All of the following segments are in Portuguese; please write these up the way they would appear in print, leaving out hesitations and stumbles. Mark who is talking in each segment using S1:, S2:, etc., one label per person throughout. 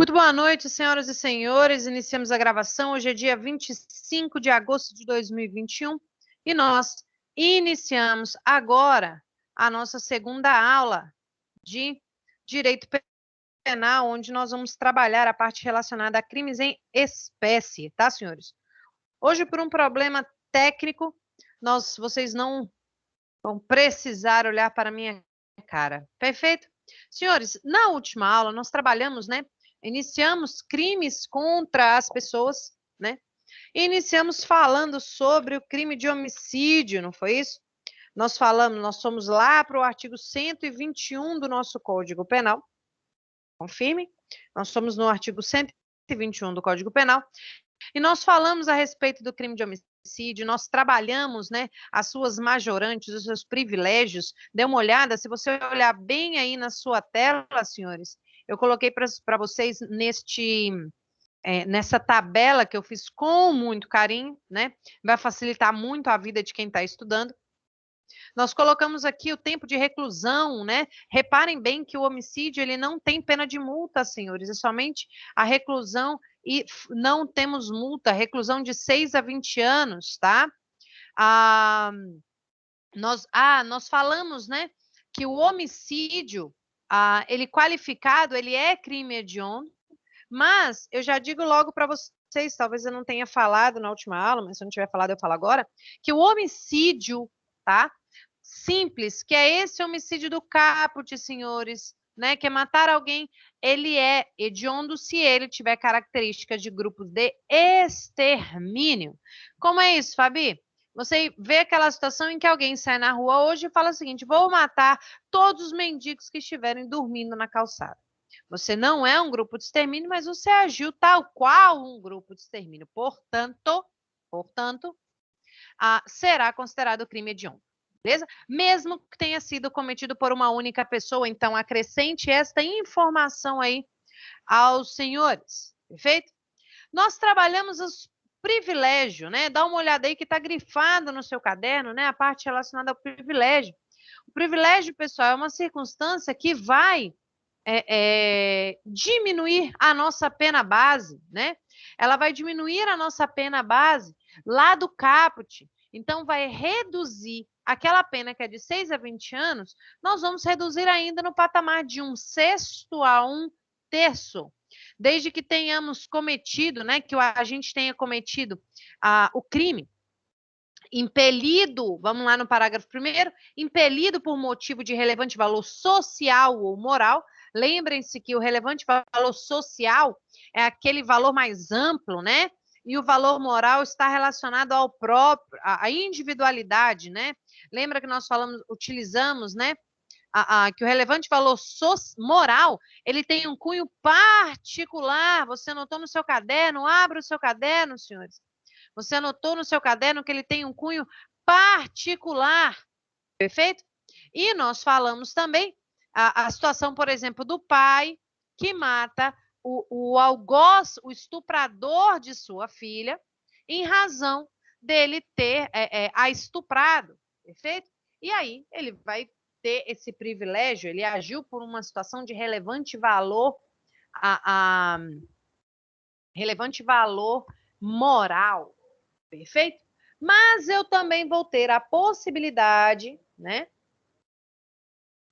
S1: Muito boa noite, senhoras e senhores. Iniciamos a gravação. Hoje é dia 25 de agosto de 2021 e nós iniciamos agora a nossa segunda aula de Direito Penal, onde nós vamos trabalhar a parte relacionada a crimes em espécie, tá, senhores? Hoje, por um problema técnico, vocês não vão precisar olhar para a minha cara. Perfeito? Senhores, na última aula nós trabalhamos, né? Iniciamos crimes contra as pessoas, né? E iniciamos falando sobre o crime de homicídio, não foi isso? Nós fomos lá para o artigo 121 do nosso Código Penal. Confirme. Nós somos no artigo 121 do Código Penal. E nós falamos a respeito do crime de homicídio, nós trabalhamos, né, as suas majorantes, os seus privilégios. Dê uma olhada, se você olhar bem aí na sua tela, senhores, eu coloquei para vocês nessa tabela que eu fiz com muito carinho, né? Vai facilitar muito a vida de quem está estudando. Nós colocamos aqui o tempo de reclusão, né? Reparem bem que o homicídio ele não tem pena de multa, senhores, é somente a reclusão e não temos multa, reclusão de 6 a 20 anos, tá? Nós falamos, né, que o homicídio, ele qualificado, ele é crime hediondo, mas eu já digo logo para vocês, talvez eu não tenha falado na última aula, mas se eu não tiver falado, eu falo agora, que o homicídio, tá? Simples, que é esse homicídio do caput, senhores, né? Que é matar alguém, ele é hediondo se ele tiver características de grupos de extermínio. Como é isso, Fabi? Você vê aquela situação em que alguém sai na rua hoje e fala o seguinte: vou matar todos os mendigos que estiverem dormindo na calçada. Você não é um grupo de extermínio, mas você agiu tal qual um grupo de extermínio. Portanto, será considerado crime hediondo. Beleza? Mesmo que tenha sido cometido por uma única pessoa, então acrescente esta informação aí aos senhores. Perfeito? Nós trabalhamos os privilégios, né? Dá uma olhada aí que está grifado no seu caderno, né? A parte relacionada ao privilégio. O privilégio, pessoal, é uma circunstância que vai diminuir a nossa pena base, né? Ela vai diminuir a nossa pena base lá do caput. Então, vai reduzir aquela pena que é de 6 a 20 anos, nós vamos reduzir ainda no patamar de 1/6 a 1/3. Desde que tenhamos cometido, né, que o agente tenha cometido o crime, impelido, vamos lá no parágrafo 1º, impelido por motivo de relevante valor social ou moral. Lembrem-se que o relevante valor social é aquele valor mais amplo, né? E o valor moral está relacionado ao próprio, à individualidade, né? Lembra que nós utilizamos, né? Que o relevante valor moral, ele tem um cunho particular. Você anotou no seu caderno? Abra o seu caderno, senhores. Você anotou no seu caderno que ele tem um cunho particular, perfeito? E nós falamos também a situação, por exemplo, do pai que mata o algoz, o estuprador de sua filha, em razão dele ter a estuprado, perfeito? E aí ele vai ter esse privilégio, ele agiu por uma situação de relevante valor, relevante valor moral, perfeito? Mas eu também vou ter a possibilidade, né,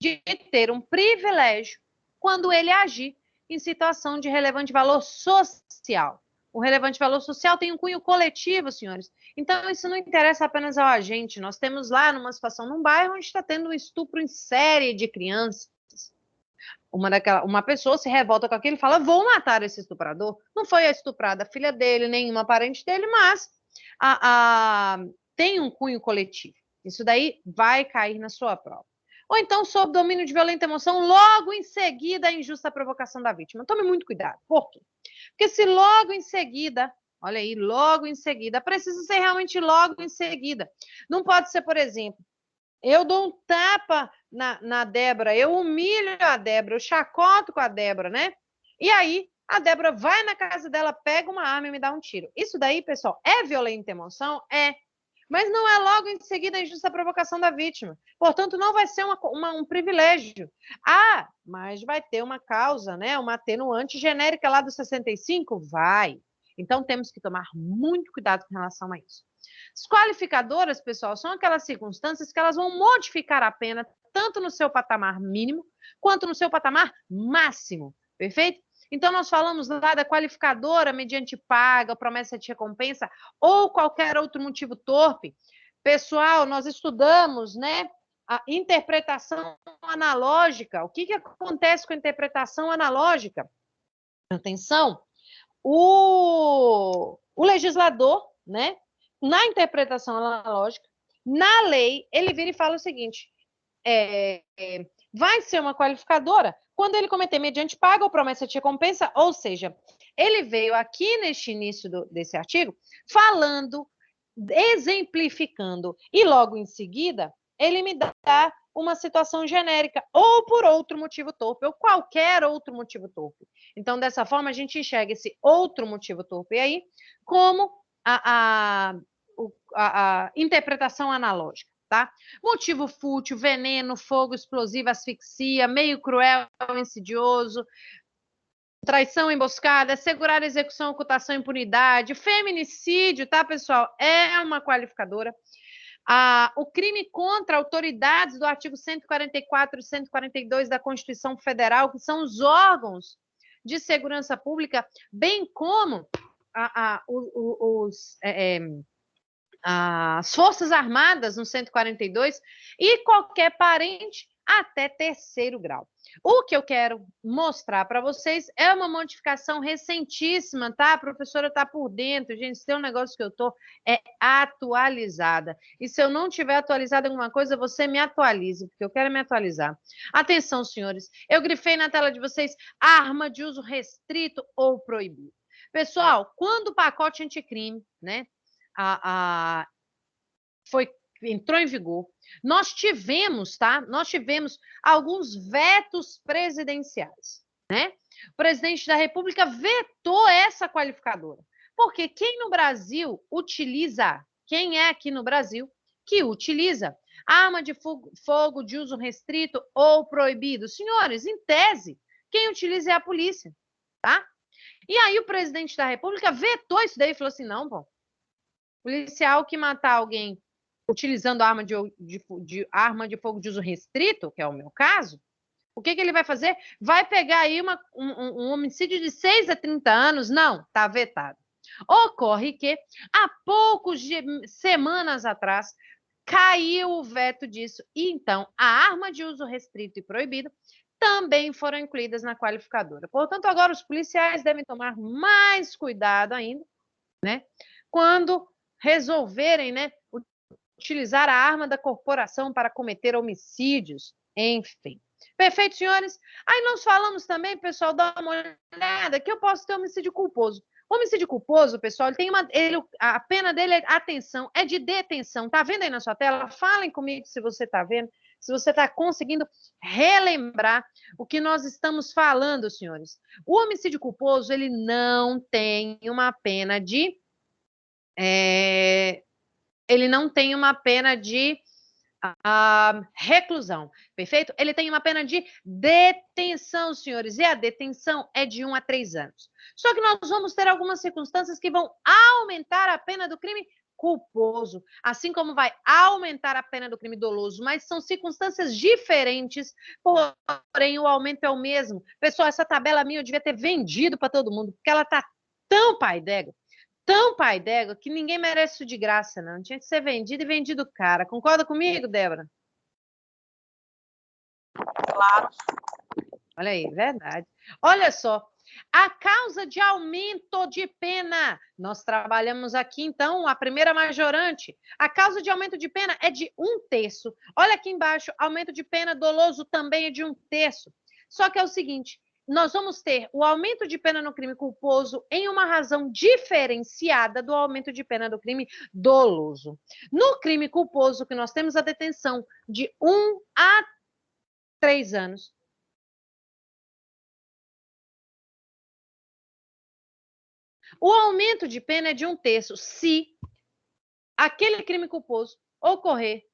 S1: de ter um privilégio quando ele agir em situação de relevante valor social. O relevante valor social tem um cunho coletivo, senhores. Então, isso não interessa apenas ao agente. Nós temos lá numa situação, num bairro, onde está tendo um estupro em série de crianças. Uma pessoa se revolta com aquilo e fala: vou matar esse estuprador. Não foi a estuprada a filha dele, nenhuma parente dele, mas tem um cunho coletivo. Isso daí vai cair na sua prova. Ou então, sob domínio de violenta emoção, logo em seguida a injusta provocação da vítima. Tome muito cuidado. Por quê? Porque se logo em seguida, olha aí, logo em seguida, precisa ser realmente logo em seguida. Não pode ser, por exemplo, eu dou um tapa na Débora, eu humilho a Débora, eu chacoto com a Débora, né? E aí, a Débora vai na casa dela, pega uma arma e me dá um tiro. Isso daí, pessoal, é violenta emoção? É. mas não é logo em seguida a injusta provocação da vítima. Portanto, não vai ser um privilégio. Ah, mas vai ter uma causa, né? Uma atenuante genérica lá do 65? Vai. Então, temos que tomar muito cuidado com relação a isso. As qualificadoras, pessoal, são aquelas circunstâncias que elas vão modificar a pena tanto no seu patamar mínimo quanto no seu patamar máximo, perfeito? Então, nós falamos lá da qualificadora mediante paga, promessa de recompensa ou qualquer outro motivo torpe. Pessoal, nós estudamos, né, a interpretação analógica. O que acontece com a interpretação analógica? Atenção, o legislador, né, na interpretação analógica, na lei, ele vira e fala o seguinte: vai ser uma qualificadora quando ele cometer mediante paga ou promessa de recompensa, ou seja, ele veio aqui neste início desse artigo falando, exemplificando, e logo em seguida ele me dá uma situação genérica, ou por outro motivo torpe, ou qualquer outro motivo torpe. Então, dessa forma, a gente enxerga esse outro motivo torpe aí como a interpretação analógica. Tá? Motivo fútil, veneno, fogo explosivo, asfixia, meio cruel, insidioso, traição, emboscada, assegurar execução, ocultação, impunidade, feminicídio, tá, pessoal? É uma qualificadora. O crime contra autoridades do artigo 144 e 142 da Constituição Federal, que são os órgãos de segurança pública, bem como as Forças Armadas, no 142, e qualquer parente até terceiro grau. O que eu quero mostrar para vocês é uma modificação recentíssima, tá? A professora está por dentro, gente, se tem um negócio que eu estou atualizada. E se eu não tiver atualizada em alguma coisa, você me atualize, porque eu quero me atualizar. Atenção, senhores, eu grifei na tela de vocês arma de uso restrito ou proibido. Pessoal, quando o pacote anticrime, né, entrou em vigor, nós tivemos, tá? Nós tivemos alguns vetos presidenciais, né? O presidente da República vetou essa qualificadora. Porque quem no Brasil utiliza, quem é aqui no Brasil que utiliza arma de fogo de uso restrito ou proibido? Senhores, em tese, quem utiliza é a polícia, tá? E aí o presidente da República vetou isso daí e falou assim, não, pô, policial que matar alguém utilizando arma de fogo de uso restrito, que é o meu caso, o que ele vai fazer? Vai pegar aí um homicídio de 6 a 30 anos? Não, está vetado. Ocorre que, há poucas semanas atrás, caiu o veto disso. E, então, a arma de uso restrito e proibido também foram incluídas na qualificadora. Portanto, agora os policiais devem tomar mais cuidado ainda, né? Quando resolverem, né, utilizar a arma da corporação para cometer homicídios, enfim. Perfeito, senhores? Aí nós falamos também, pessoal, dá uma olhada, que eu posso ter homicídio culposo. O homicídio culposo, pessoal, a pena dele, atenção, é de detenção. Tá vendo aí na sua tela? Falem comigo se você tá vendo, se você está conseguindo relembrar o que nós estamos falando, senhores. O homicídio culposo, ele não tem uma pena de ele não tem uma pena de reclusão, perfeito? Ele tem uma pena de detenção, senhores, e a detenção é de 1 a 3 anos. Só que nós vamos ter algumas circunstâncias que vão aumentar a pena do crime culposo, assim como vai aumentar a pena do crime doloso, mas são circunstâncias diferentes, porém o aumento é o mesmo. Pessoal, essa tabela minha eu devia ter vendido para todo mundo, porque ela tá tão pai d'égua, que ninguém merece isso de graça, não. Tinha que ser vendido e vendido cara. Concorda comigo, Débora?
S2: Claro.
S1: Olha aí, verdade. Olha só, a causa de aumento de pena. Nós trabalhamos aqui, então, a primeira majorante. A causa de aumento de pena é de 1/3. Olha aqui embaixo, aumento de pena doloso também é de 1/3. Só que é o seguinte, nós vamos ter o aumento de pena no crime culposo em uma razão diferenciada do aumento de pena do crime doloso. No crime culposo, que nós temos a detenção de 1 a 3 anos. O aumento de pena é de 1/3 se aquele crime culposo ocorrer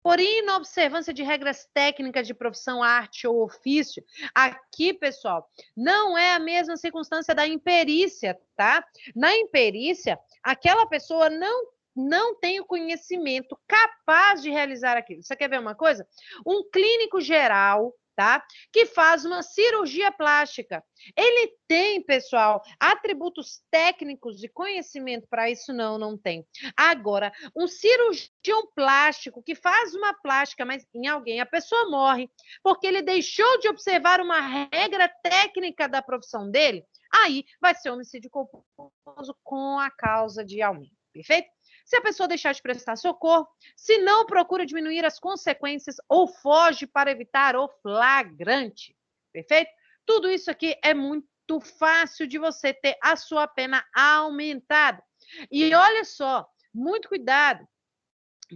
S1: por inobservância de regras técnicas de profissão, arte ou ofício. Aqui, pessoal, não é a mesma circunstância da imperícia, tá? Na imperícia, aquela pessoa não tem o conhecimento capaz de realizar aquilo. Você quer ver uma coisa? Um clínico geral, tá? Que faz uma cirurgia plástica. Ele tem, pessoal, atributos técnicos de conhecimento para isso? Não tem. Agora, um cirurgião plástico que faz uma plástica, mas em alguém, a pessoa morre porque ele deixou de observar uma regra técnica da profissão dele, aí vai ser homicídio culposo com a causa de aumento. Perfeito? Se a pessoa deixar de prestar socorro, se não procura diminuir as consequências ou foge para evitar o flagrante. Perfeito? Tudo isso aqui é muito fácil de você ter a sua pena aumentada. E olha só, muito cuidado,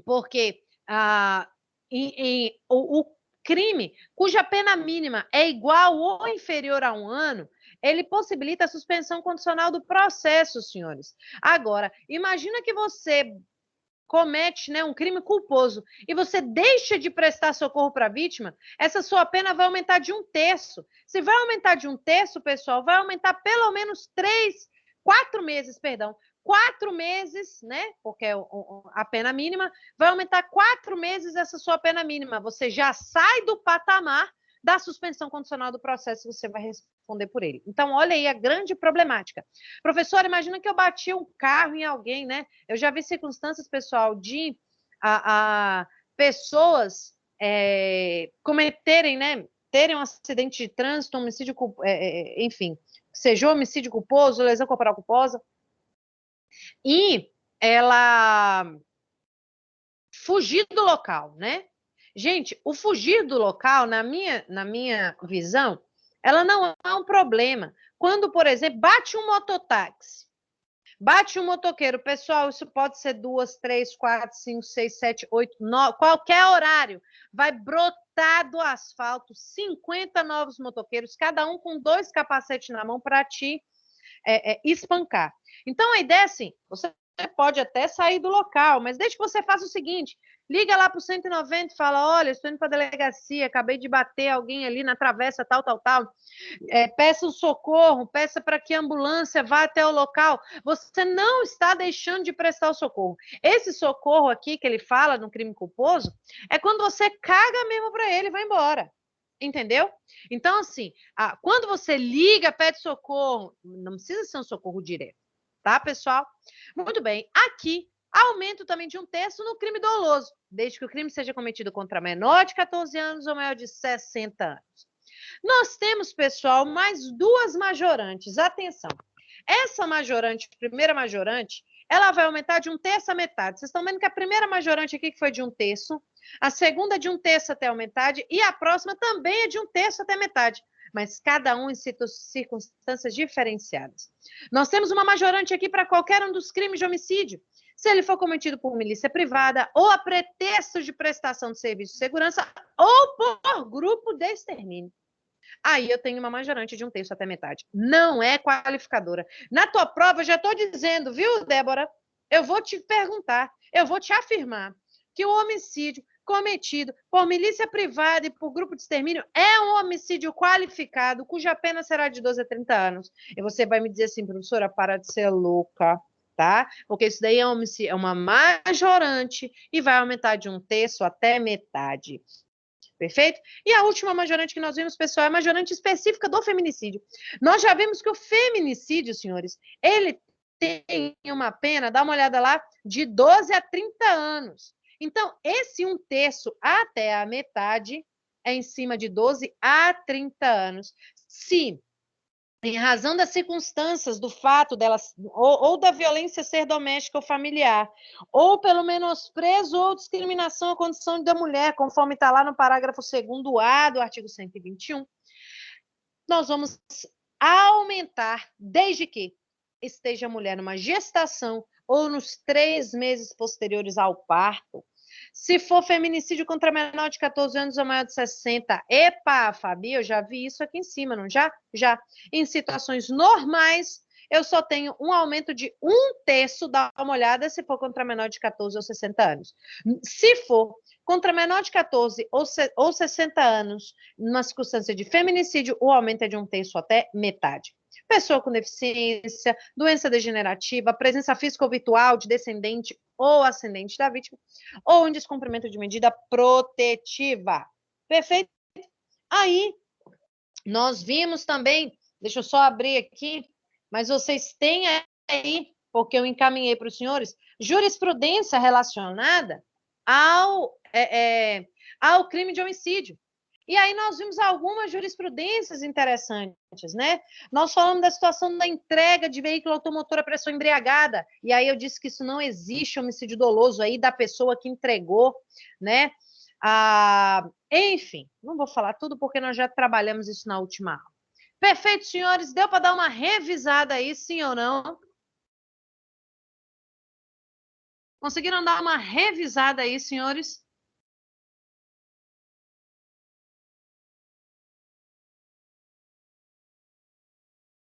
S1: porque o crime cuja pena mínima é igual ou inferior a 1 ano, ele possibilita a suspensão condicional do processo, senhores. Agora, imagina que você comete, né, um crime culposo e você deixa de prestar socorro para a vítima, essa sua pena vai aumentar de 1/3. Se vai aumentar de 1/3, pessoal, vai aumentar pelo menos 4 meses, perdão. 4 meses, né? Porque a pena mínima vai aumentar 4 meses essa sua pena mínima. Você já sai do patamar da suspensão condicional do processo e você vai responder por ele. Então, olha aí a grande problemática. Professor, imagina que eu bati um carro em alguém, né? Eu já vi circunstâncias, pessoal, de pessoas cometerem, né? Terem um acidente de trânsito, homicídio, enfim, seja homicídio culposo, lesão corporal culposa, e ela fugir do local, né? Gente, o fugir do local, na minha visão, ela não é um problema. Quando, por exemplo, bate um mototáxi, bate um motoqueiro, pessoal, isso pode ser 2, 3, 4, 5, 6, 7, 8, 9, qualquer horário, vai brotar do asfalto 50 novos motoqueiros, cada um com 2 capacetes na mão para te espancar. Então, a ideia é assim, você pode até sair do local, mas desde que você faça o seguinte, liga lá para o 190 e fala, olha, estou indo para a delegacia, acabei de bater alguém ali na travessa, tal, peça um socorro, peça para que a ambulância vá até o local, você não está deixando de prestar o socorro. Esse socorro aqui que ele fala no crime culposo, é quando você caga mesmo para ele e vai embora. Entendeu? Então, assim, quando você liga, pede socorro, não precisa ser um socorro direto, tá, pessoal? Muito bem. Aqui, aumento também de 1/3 no crime doloso, desde que o crime seja cometido contra menor de 14 anos ou maior de 60 anos. Nós temos, pessoal, mais 2 majorantes. Atenção. Essa majorante, primeira majorante, ela vai aumentar de 1/3 a metade. Vocês estão vendo que a primeira majorante aqui que foi de 1/3, a segunda de 1/3 até a metade e a próxima também é de 1/3 até a metade, mas cada um em circunstâncias diferenciadas. Nós temos uma majorante aqui para qualquer um dos crimes de homicídio, se ele for cometido por milícia privada ou a pretexto de prestação de serviço de segurança ou por grupo de extermínio. Aí eu tenho uma majorante de 1/3 até metade. Não é qualificadora. Na tua prova, eu já estou dizendo, viu, Débora? Eu vou te perguntar, eu vou te afirmar que o homicídio cometido por milícia privada e por grupo de extermínio é um homicídio qualificado, cuja pena será de 12 a 30 anos. E você vai me dizer assim, professora, para de ser louca, tá? Porque isso daí é uma majorante e vai aumentar de 1/3 até metade. Perfeito? E a última majorante que nós vimos, pessoal, é a majorante específica do feminicídio. Nós já vimos que o feminicídio, senhores, ele tem uma pena, dá uma olhada lá, de 12 a 30 anos. Então, esse 1/3 até a metade é em cima de 12 a 30 anos. Se, em razão das circunstâncias do fato delas, ou da violência ser doméstica ou familiar, ou pelo menosprezo ou discriminação à condição da mulher, conforme está lá no parágrafo 2º-A do artigo 121, nós vamos aumentar desde que esteja a mulher numa gestação ou nos 3 meses posteriores ao parto. Se for feminicídio contra menor de 14 anos ou maior de 60, epa, Fabi, eu já vi isso aqui em cima, não já? Já. Em situações normais eu só tenho um aumento de 1/3, dá uma olhada se for contra menor de 14 ou 60 anos. Se for contra menor de 14 ou 60 anos, numa circunstância de feminicídio, o aumento é de 1/3 até metade. Pessoa com deficiência, doença degenerativa, presença física ou virtual de descendente ou ascendente da vítima, ou um descumprimento de medida protetiva. Perfeito? Aí, nós vimos também, deixa eu só abrir aqui, mas vocês têm aí, porque eu encaminhei para os senhores, jurisprudência relacionada ao crime de homicídio. E aí nós vimos algumas jurisprudências interessantes, né? Nós falamos da situação da entrega de veículo automotor à pessoa embriagada, e aí eu disse que isso não existe, homicídio doloso aí da pessoa que entregou, né? Enfim, não vou falar tudo porque nós já trabalhamos isso na última aula. Perfeito, senhores? Deu para dar uma revisada aí, sim ou não? Conseguiram dar uma revisada aí, senhores?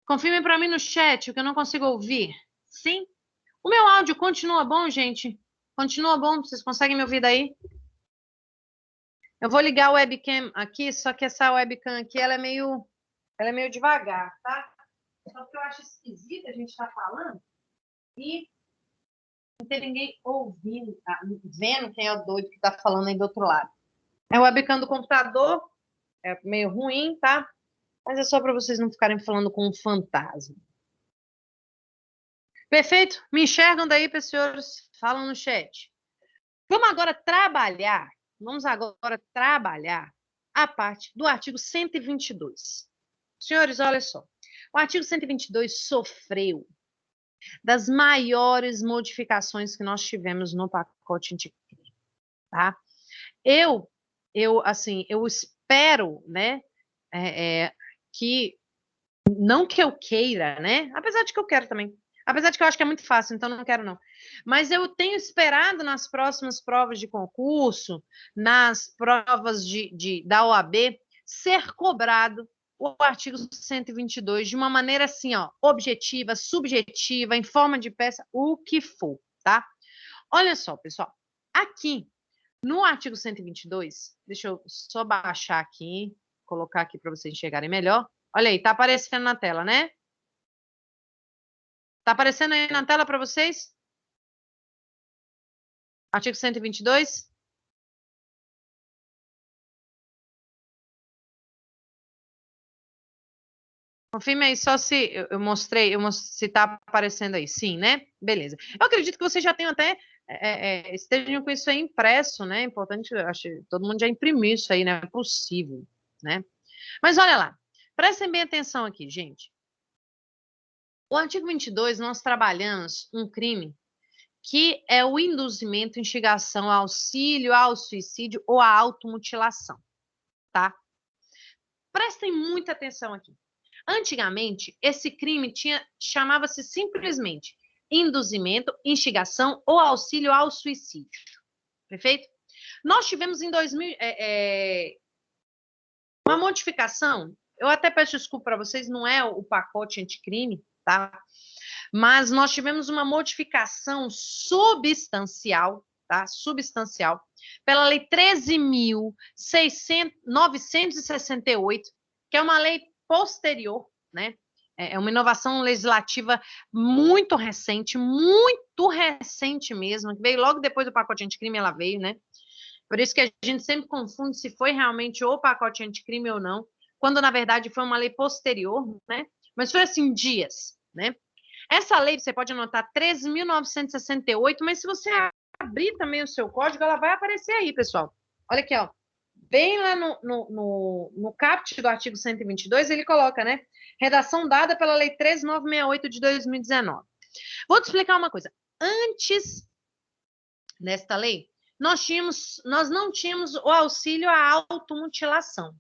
S1: Confirme para mim no chat, o que eu não consigo ouvir. Sim? O meu áudio continua bom, gente? Continua bom? Vocês conseguem me ouvir daí? Eu vou ligar o webcam aqui, só que essa webcam aqui, ela é meio devagar, tá? Só que eu acho esquisito a gente estar falando e não ter ninguém ouvindo, vendo quem é o doido que está falando aí do outro lado. É o webcam do computador, é meio ruim, tá? Mas é só para vocês não ficarem falando com um fantasma. Perfeito? Me enxergam daí, pessoas? Falam no chat. Vamos agora trabalhar a parte do artigo 122. Senhores, olha só. O artigo 122 sofreu das maiores modificações que nós tivemos no pacote anticrime, tá? Eu espero, né, que, não que eu queira, né, apesar de que eu quero também, apesar de que eu acho que é muito fácil, então não quero não, mas eu tenho esperado nas próximas provas de concurso, nas provas da OAB, ser cobrado o artigo 122 de uma maneira assim, ó, objetiva, subjetiva, em forma de peça, o que for, tá? Olha só, pessoal, aqui no artigo 122, deixa eu só baixar aqui, colocar aqui para vocês enxergarem melhor. Olha aí, tá aparecendo na tela, né? Tá aparecendo aí na tela para vocês? Artigo 122? Confirme aí só se eu mostrei, se tá aparecendo aí. Sim, né? Beleza. Eu acredito que vocês já tenham até, estejam com isso aí impresso, né? Importante, eu acho, todo mundo já imprimiu isso aí, né? É possível, né? Mas olha lá, prestem bem atenção aqui, gente. O artigo 22, nós trabalhamos um crime que é o induzimento, instigação, auxílio ao suicídio ou à automutilação, tá? Prestem muita atenção aqui. Antigamente, esse crime chamava-se simplesmente induzimento, instigação ou auxílio ao suicídio. Perfeito? Nós tivemos em 2000 uma modificação. Eu até peço desculpa para vocês, não é o pacote anticrime, tá? Mas nós tivemos uma modificação substancial, tá? Substancial, pela Lei 13.968, que é uma lei posterior, né? É uma inovação legislativa muito recente mesmo, que veio logo depois do pacote anticrime, ela veio, né? Por isso que a gente sempre confunde se foi realmente o pacote anticrime ou não, quando na verdade foi uma lei posterior, né? Mas foi assim, dias, né? Essa lei, você pode anotar 13.968, mas se você abrir também o seu código, ela vai aparecer aí, pessoal. Olha aqui, ó. Bem lá no caput do artigo 122, ele coloca, né? Redação dada pela Lei 13.968 de 2019. Vou te explicar uma coisa. Antes desta lei, nós não tínhamos o auxílio à automutilação,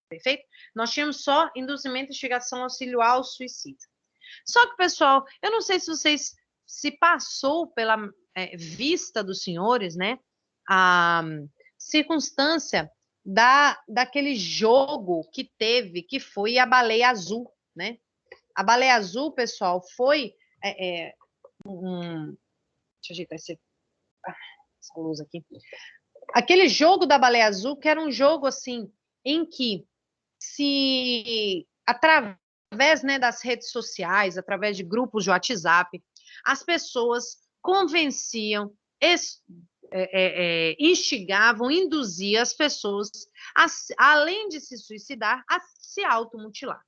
S1: perfeito? Nós tínhamos só induzimento, instigação, auxílio ao suicídio. Só que, pessoal, eu não sei se vocês se passou pela vista dos senhores, né? A circunstância daquele jogo que teve, que foi a baleia azul, né? A Baleia Azul, pessoal, foi deixa eu ajeitar essa luz aqui. Aquele jogo da Baleia Azul, que era um jogo assim, em que se através, né, das redes sociais, através de grupos de WhatsApp, as pessoas convenciam, instigavam, induziam as pessoas, além de se suicidar, a se automutilar.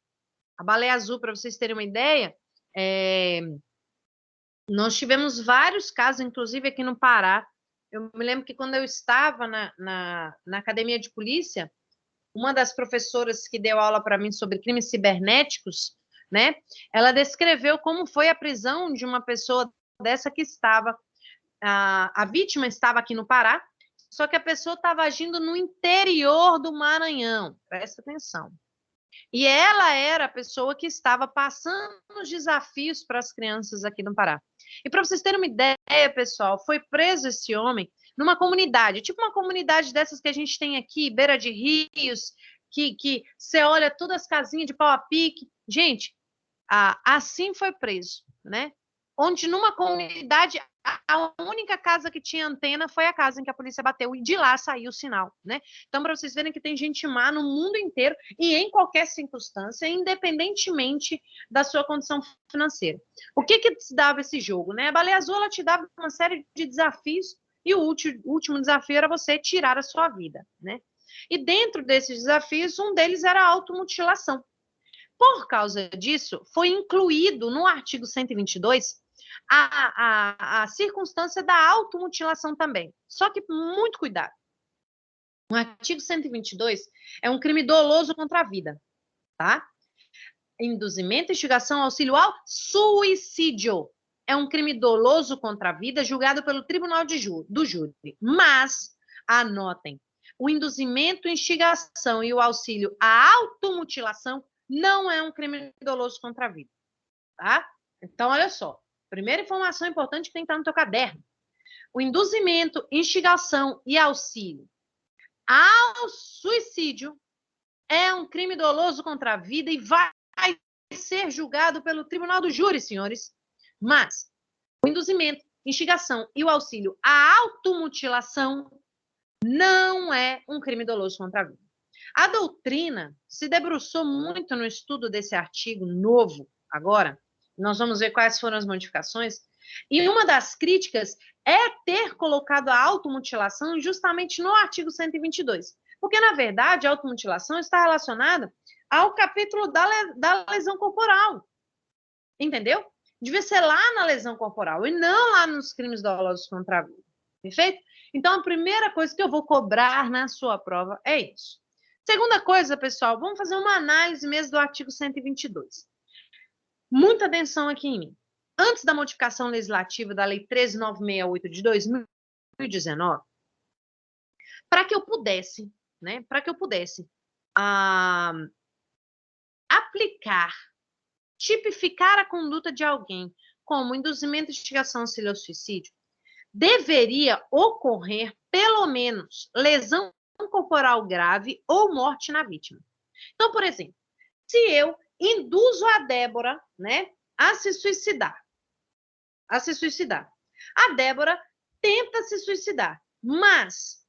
S1: A Baleia Azul, para vocês terem uma ideia, nós tivemos vários casos, inclusive aqui no Pará. Eu me lembro que quando eu estava na academia de polícia, uma das professoras que deu aula para mim sobre crimes cibernéticos, né, ela descreveu como foi a prisão de uma pessoa dessa que estava, a vítima estava aqui no Pará, só que a pessoa estava agindo no interior do Maranhão, presta atenção. E ela era a pessoa que estava passando os desafios para as crianças aqui no Pará. E para vocês terem uma ideia, pessoal, foi preso esse homem numa comunidade, tipo uma comunidade dessas que a gente tem aqui, beira de rios, que você olha todas as casinhas de pau a pique. Gente, assim foi preso, né? Onde numa comunidade, a única casa que tinha antena foi a casa em que a polícia bateu, e de lá saiu o sinal, né? Então, para vocês verem que tem gente má no mundo inteiro e em qualquer circunstância, independentemente da sua condição financeira. O que te dava esse jogo, né? A Baleia Azul, ela te dava uma série de desafios e o último desafio era você tirar a sua vida, né? E dentro desses desafios, um deles era a automutilação. Por causa disso, foi incluído no artigo 122 a circunstância da automutilação também. Só que muito cuidado. O artigo 122 é um crime doloso contra a vida, tá? Induzimento, instigação, auxílio ao suicídio. É um crime doloso contra a vida julgado pelo tribunal do júri. Mas, anotem, o induzimento, instigação e o auxílio à automutilação não é um crime doloso contra a vida, tá? Então, olha só. Primeira informação importante que tem que estar no teu caderno. O induzimento, instigação e auxílio ao suicídio é um crime doloso contra a vida e vai ser julgado pelo tribunal do júri, senhores. Mas o induzimento, instigação e o auxílio à automutilação não é um crime doloso contra a vida. A doutrina se debruçou muito no estudo desse artigo novo agora. Nós vamos ver quais foram as modificações. E uma das críticas é ter colocado a automutilação justamente no artigo 122. Porque, na verdade, a automutilação está relacionada ao capítulo da lesão corporal. Entendeu? Devia ser lá na lesão corporal e não lá nos crimes dolosos contra a vida. Perfeito? Então, a primeira coisa que eu vou cobrar na sua prova é isso. Segunda coisa, pessoal, vamos fazer uma análise mesmo do artigo 122. Muita atenção aqui em mim. Antes da modificação legislativa da Lei 13.968 de 2019, para que eu pudesse, né, aplicar, tipificar a conduta de alguém como induzimento, instigação, auxílio ao suicídio, deveria ocorrer, pelo menos, lesão corporal grave ou morte na vítima. Então, por exemplo, se eu induzo a Débora, né, a se suicidar. A Débora tenta se suicidar, mas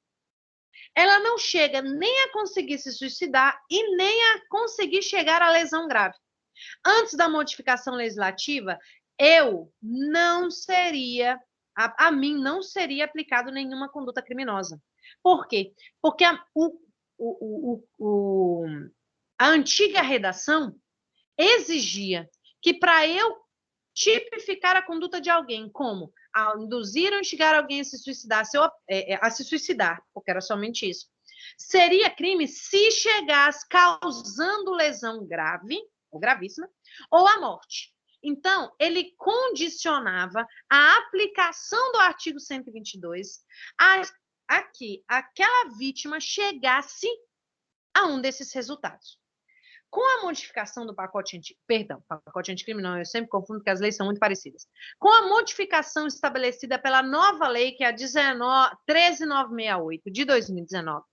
S1: ela não chega nem a conseguir se suicidar e nem a conseguir chegar à lesão grave. Antes da modificação legislativa, a mim não seria aplicado nenhuma conduta criminosa. Por quê? Porque a antiga redação exigia que para eu tipificar a conduta de alguém como induzir ou instigar alguém a se suicidar, porque era somente isso, seria crime se chegasse causando lesão grave ou gravíssima ou a morte. Então, ele condicionava a aplicação do artigo 122 a que aquela vítima chegasse a um desses resultados. Com a modificação do pacote anticriminal, eu sempre confundo porque as leis são muito parecidas. Com a modificação estabelecida pela nova lei, que é a 13.968 de 2019,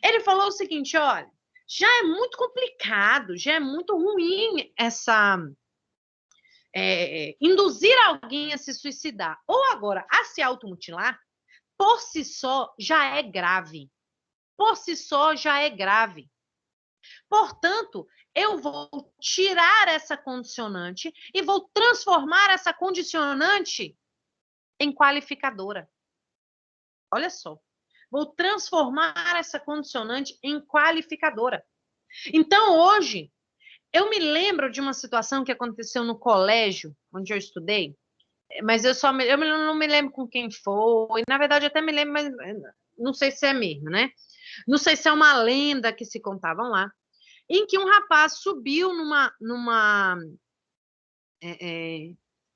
S1: ele falou o seguinte, olha, já é muito complicado, já é muito ruim induzir alguém a se suicidar ou agora a se automutilar, por si só já é grave. Por si só já é grave. Portanto, eu vou tirar essa condicionante e vou transformar essa condicionante em qualificadora. Olha só. Vou transformar essa condicionante em qualificadora. Então, hoje, eu me lembro de uma situação que aconteceu no colégio, onde eu estudei, mas eu não me lembro com quem foi. Na verdade, até me lembro, mas não sei se é mesmo, né? Não sei se é uma lenda que se contavam lá, em que um rapaz subiu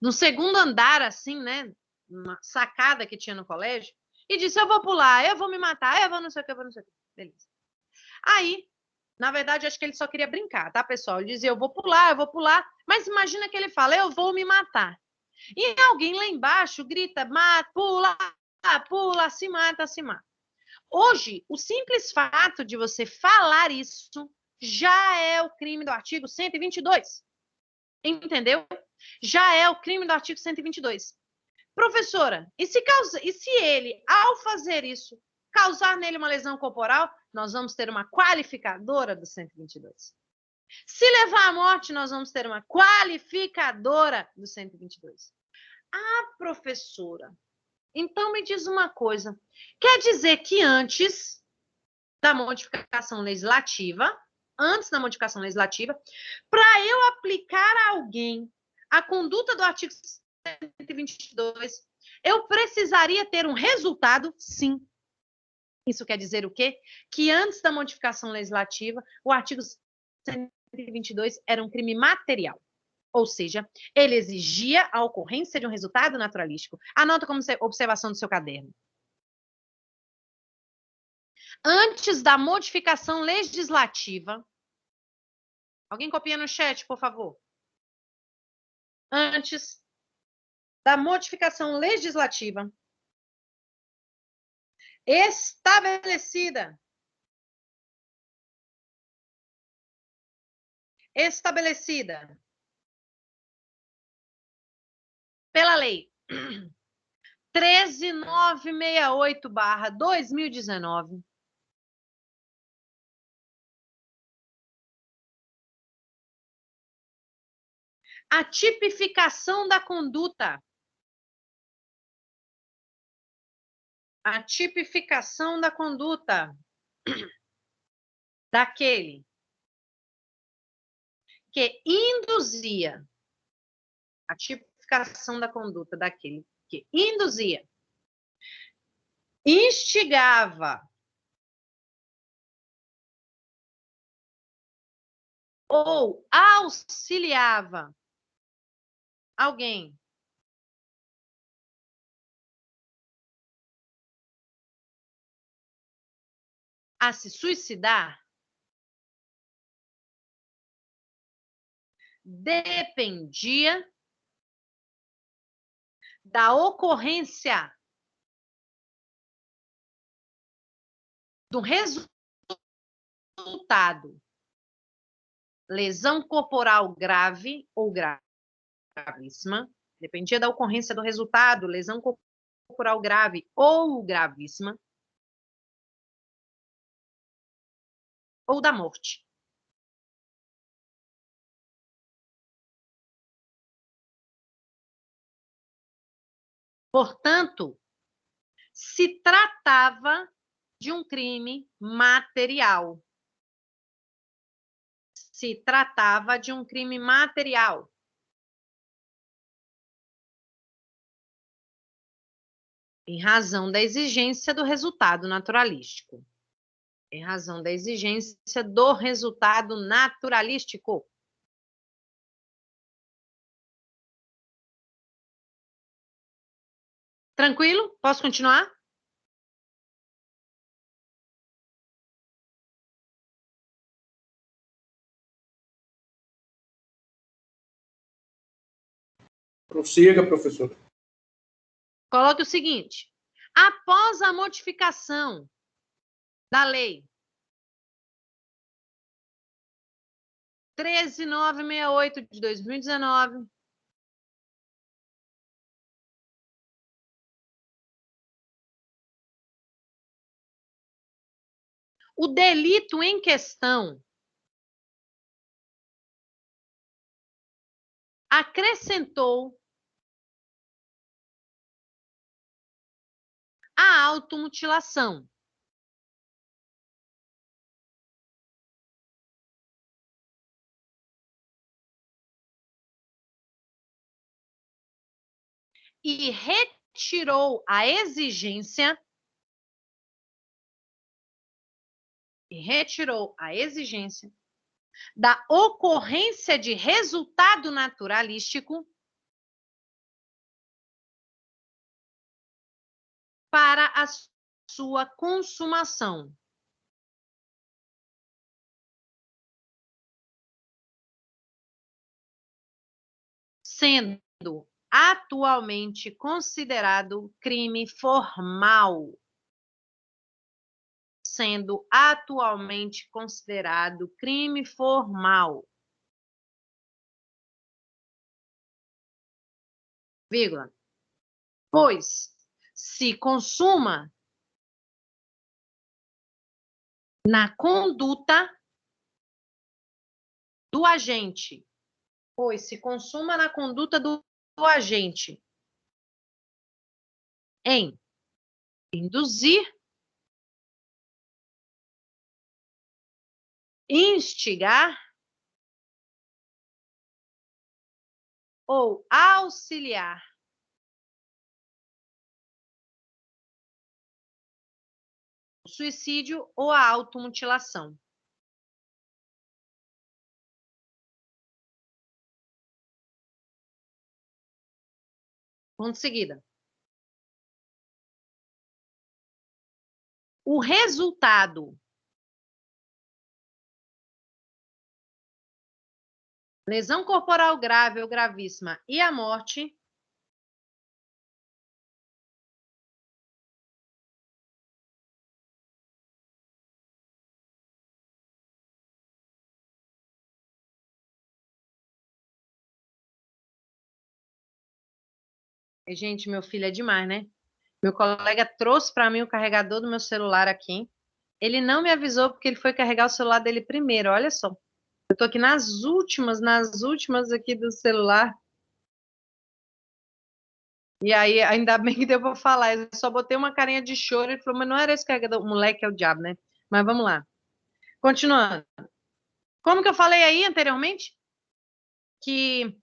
S1: no segundo andar, assim, né? Uma sacada que tinha no colégio, e disse: eu vou pular, eu vou me matar, eu vou não sei o que, eu vou não sei o que. Beleza. Aí, na verdade, acho que ele só queria brincar, tá, pessoal? Ele dizia: eu vou pular, mas imagina que ele fala: eu vou me matar. E alguém lá embaixo grita: mata, pula, pula, se mata, se mata. Hoje, o simples fato de você falar isso já é o crime do artigo 122. Entendeu? Já é o crime do artigo 122. Professora, e se ele, ao fazer isso, causar nele uma lesão corporal, nós vamos ter uma qualificadora do 122. Se levar à morte, nós vamos ter uma qualificadora do 122. Ah, professora, então me diz uma coisa. Quer dizer que antes da modificação legislativa, para eu aplicar a alguém a conduta do artigo 122, eu precisaria ter um resultado? Sim. Isso quer dizer o quê? Que antes da modificação legislativa, o artigo 122 era um crime material. Ou seja, ele exigia a ocorrência de um resultado naturalístico. Anota como observação do seu caderno. Antes da modificação legislativa, alguém copia no chat, por favor. Antes da modificação legislativa estabelecida pela lei 13.968/2019, a tipificação da conduta, daquele que induzia, a tipificação da conduta daquele que induzia, instigava ou auxiliava alguém a se suicidar, dependia da ocorrência do resultado, lesão corporal grave ou gravíssima, dependia da ocorrência do resultado, lesão corporal grave ou gravíssima, ou da morte. Portanto, se tratava de um crime material. Se tratava de um crime material. Em razão da exigência do resultado naturalístico. Em razão da exigência do resultado naturalístico. Tranquilo? Posso continuar?
S2: Prossiga, professora.
S1: Coloque o seguinte: após a modificação da lei 13.968 de 2019, O delito em questão acrescentou a automutilação. E retirou a exigência da ocorrência de resultado naturalístico para a sua consumação. Sendo atualmente considerado crime formal. Sendo atualmente considerado crime formal. Vírgula. Pois se consuma na conduta do agente. Pois se consuma na conduta do agente em induzir, instigar ou auxiliar o suicídio ou a automutilação. Ponto seguida. O resultado, lesão corporal grave ou gravíssima e a morte, gente, meu filho é demais, né? Meu colega trouxe para mim o carregador do meu celular aqui. Ele não me avisou porque ele foi carregar o celular dele primeiro, olha só. Eu tô aqui nas últimas aqui do celular. E aí, ainda bem que deu para falar. Eu só botei uma carinha de choro. Ele falou, mas não era esse carregador. O moleque é o diabo, né? Mas vamos lá. Continuando. Como que eu falei aí anteriormente? Que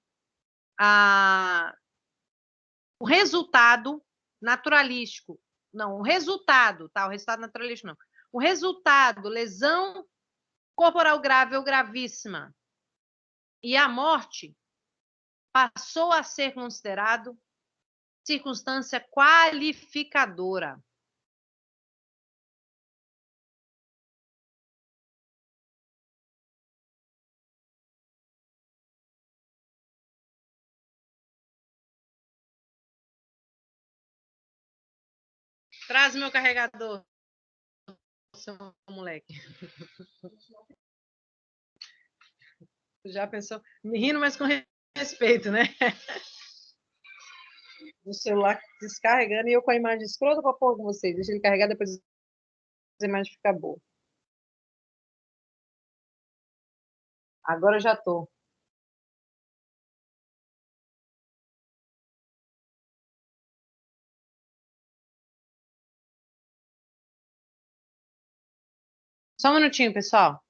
S1: o resultado naturalístico. Não, o resultado, tá? O resultado naturalístico não. O resultado, lesão corporal grave ou gravíssima e a morte passou a ser considerado circunstância qualificadora. Traz meu carregador, seu moleque. Já pensou? Me rindo, mas com respeito, né? O celular descarregando e eu com a imagem escrota para pôr com vocês. Deixa ele carregar, depois a imagem fica boa. Agora eu já tô. Só um minutinho, pessoal.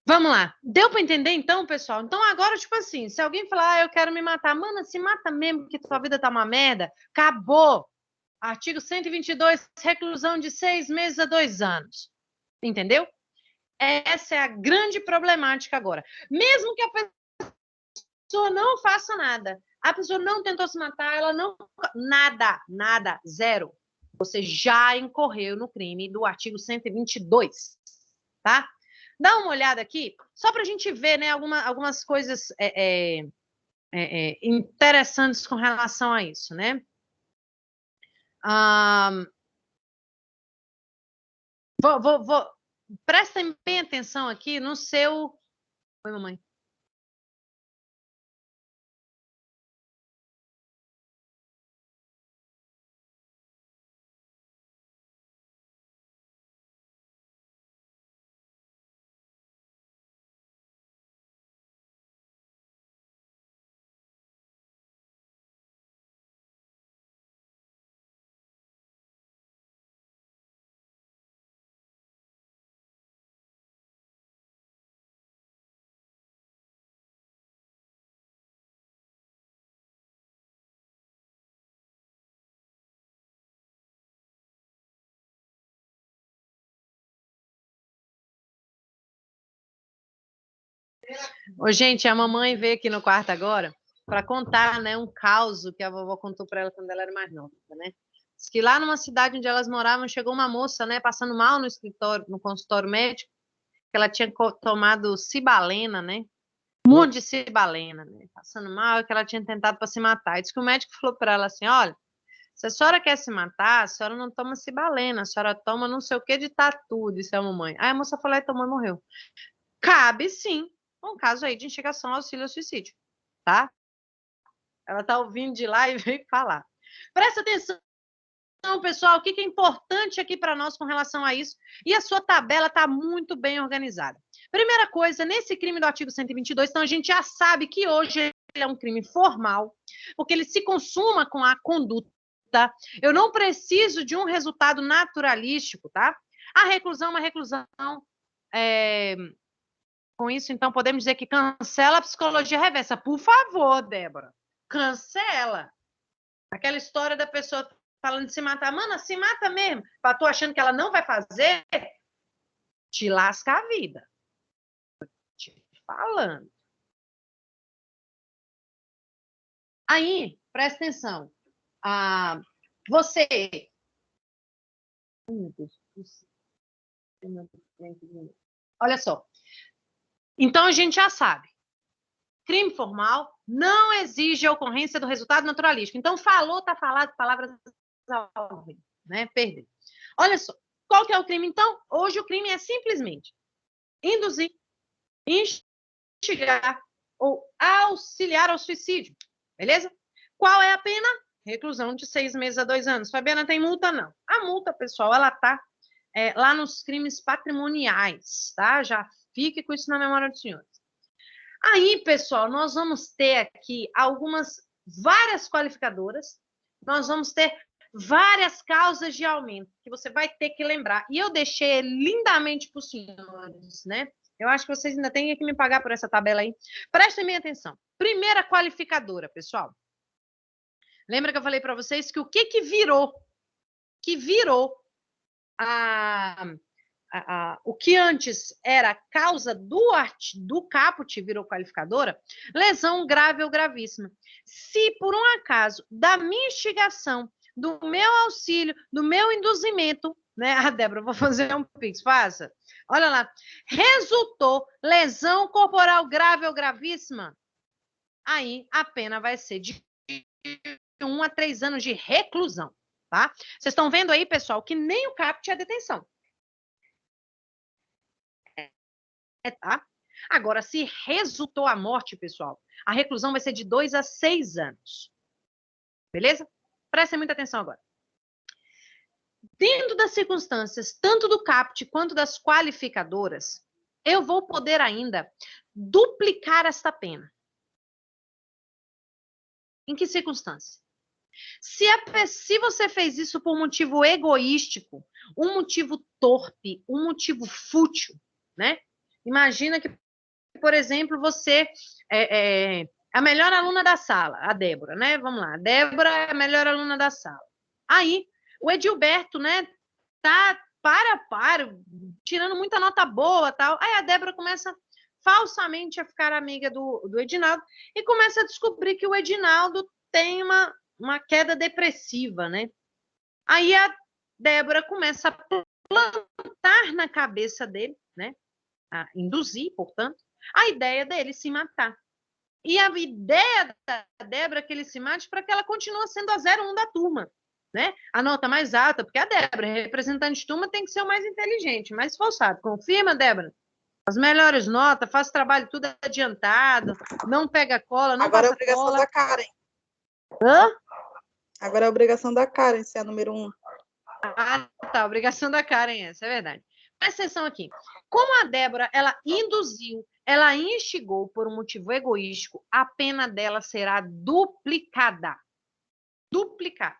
S1: Vamos lá. Deu para entender então, pessoal? Então agora, tipo assim, se alguém falar, eu quero me matar, mano, se mata mesmo que tua vida tá uma merda, acabou. Artigo 122, reclusão de 6 meses a 2 anos. Entendeu? Essa é a grande problemática agora. Mesmo que a pessoa não faça nada, a pessoa não tentou se matar, ela não... Nada, zero. Você já incorreu no crime do artigo 122, tá? Dá uma olhada aqui, só para a gente ver, né, algumas coisas interessantes com relação a isso, né? Prestem bem atenção aqui no seu... Oi, mamãe. Ô, gente, a mamãe veio aqui no quarto agora para contar, né, um caos que a vovó contou para ela quando ela era mais nova, né? Diz que lá numa cidade onde elas moravam, chegou uma moça, né, passando mal no escritório, no consultório médico, que ela tinha tomado cibalena, né? Um monte de cibalena, né? Passando mal, e que ela tinha tentado para se matar. E diz que o médico falou para ela assim: olha, se a senhora quer se matar, a senhora não toma cibalena, a senhora toma não sei o que de tatu, disse a mamãe. Aí a moça falou: e tomou e morreu. Cabe sim um caso aí de instigação ao auxílio ao suicídio, tá? Ela tá ouvindo de lá e veio falar. Presta atenção, pessoal, o que é importante aqui para nós com relação a isso? E a sua tabela está muito bem organizada. Primeira coisa, nesse crime do artigo 122, então a gente já sabe que hoje ele é um crime formal, porque ele se consuma com a conduta. Eu não preciso de um resultado naturalístico, tá? A reclusão é uma reclusão... Com isso, então, podemos dizer que cancela a psicologia reversa. Por favor, Débora, cancela. Aquela história da pessoa falando de se matar. Mana, se mata mesmo. Para tu achando que ela não vai fazer, te lasca a vida. Te falando. Aí, presta atenção. Você... Olha só. Então, a gente já sabe. Crime formal não exige a ocorrência do resultado naturalístico. Então, falou, está falado, palavras né? Perdeu. Olha só, qual que é o crime, então? Hoje o crime é simplesmente induzir, instigar ou auxiliar ao suicídio, beleza? Qual é a pena? Reclusão de 6 meses a 2 anos. Fabiana, tem multa? Não. A multa, pessoal, ela tá lá nos crimes patrimoniais, tá? Já fique com isso na memória dos senhores. Aí, pessoal, nós vamos ter aqui várias qualificadoras, nós vamos ter várias causas de aumento que você vai ter que lembrar. E eu deixei lindamente para os senhores, né? Eu acho que vocês ainda têm que me pagar por essa tabela aí. Prestem bem atenção. Primeira qualificadora, pessoal. Lembra que eu falei para vocês que o que virou? Que virou o que antes era causa do caput virou qualificadora, lesão grave ou gravíssima. Se por um acaso da minha instigação, do meu auxílio, do meu induzimento, né? Débora, vou fazer um pix, faça. Olha lá, resultou lesão corporal grave ou gravíssima, aí a pena vai ser de 1 a 3 anos de reclusão, tá? Vocês estão vendo aí, pessoal, que nem o caput é detenção. Tá? Agora, se resultou a morte, pessoal, a reclusão vai ser de 2 a 6 anos. Beleza? Prestem muita atenção agora. Dentro das circunstâncias, tanto do caput quanto das qualificadoras, eu vou poder ainda duplicar esta pena. Em que circunstância? Se você fez isso por motivo egoístico, um motivo torpe, um motivo fútil, né? Imagina que, por exemplo, você é a melhor aluna da sala, a Débora, né? Vamos lá, a Débora é a melhor aluna da sala. Aí, o Edilberto, né, tá tirando muita nota boa, tal. Aí a Débora começa falsamente a ficar amiga do Edinaldo e começa a descobrir que o Edinaldo tem uma queda depressiva, né? Aí a Débora começa a plantar na cabeça dele, né? A induzir, portanto, a ideia dele se matar. E a ideia da Débora é que ele se mate para que ela continue sendo a 01 da turma, né? A nota mais alta, porque a Débora, representante de turma, tem que ser o mais inteligente, mais esforçado. Confirma, Débora? As melhores notas, faz trabalho tudo adiantado, não pega cola, não
S3: Agora
S1: passa
S3: é a obrigação
S1: cola.
S3: da Karen.
S1: Hã?
S3: Agora é a obrigação da Karen ser a número 1.
S1: Ah, tá. Obrigação da Karen essa, é verdade. Presta atenção aqui. Como a Débora, ela induziu, ela instigou por um motivo egoístico, a pena dela será duplicada. Duplicada.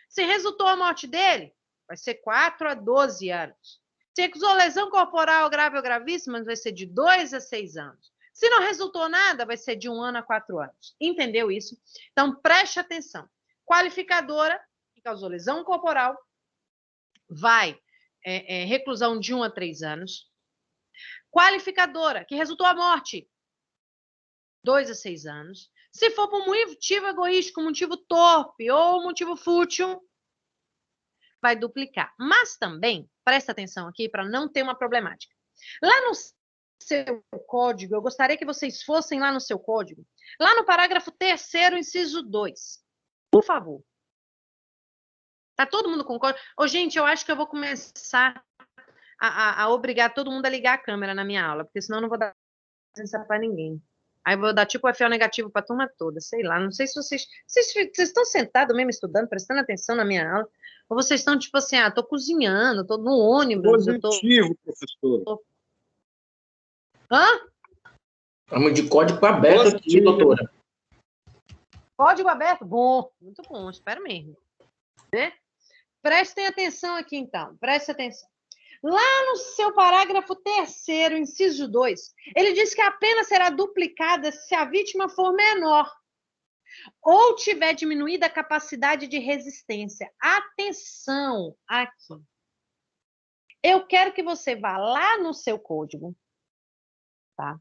S1: Se resultou a morte dele, vai ser 4 a 12 anos. Se acusou lesão corporal grave ou gravíssima, vai ser de 2 a 6 anos. Se não resultou nada, vai ser de 1 ano a 4 anos. Entendeu isso? Então, preste atenção. Qualificadora, que causou lesão corporal, vai reclusão de 1 a 3 anos. Qualificadora, que resultou a morte, 2 a 6 anos. Se for por motivo egoístico, motivo torpe ou motivo fútil, vai duplicar. Mas também, presta atenção aqui para não ter uma problemática. Lá no seu código, eu gostaria que vocês fossem lá no seu código, lá no parágrafo 3º, inciso 2. Por favor. Tá todo mundo com código? Ô, gente, eu acho que eu vou começar a obrigar todo mundo a ligar a câmera na minha aula, porque senão eu não vou dar presença para ninguém. Aí eu vou dar tipo FL negativo para a turma toda, sei lá. Não sei se vocês estão sentados mesmo estudando, prestando atenção na minha aula, ou vocês estão tipo assim, tô cozinhando, tô no ônibus,
S2: Positivo, professor.
S1: Hã?
S2: Estamos de código aberto aqui, doutora.
S1: Código aberto? Bom, muito bom, espero mesmo. Né? Prestem atenção aqui, então. Prestem atenção. Lá no seu parágrafo 3º, inciso 2, ele diz que a pena será duplicada se a vítima for menor ou tiver diminuída a capacidade de resistência. Atenção aqui. Eu quero que você vá lá no seu código, tá?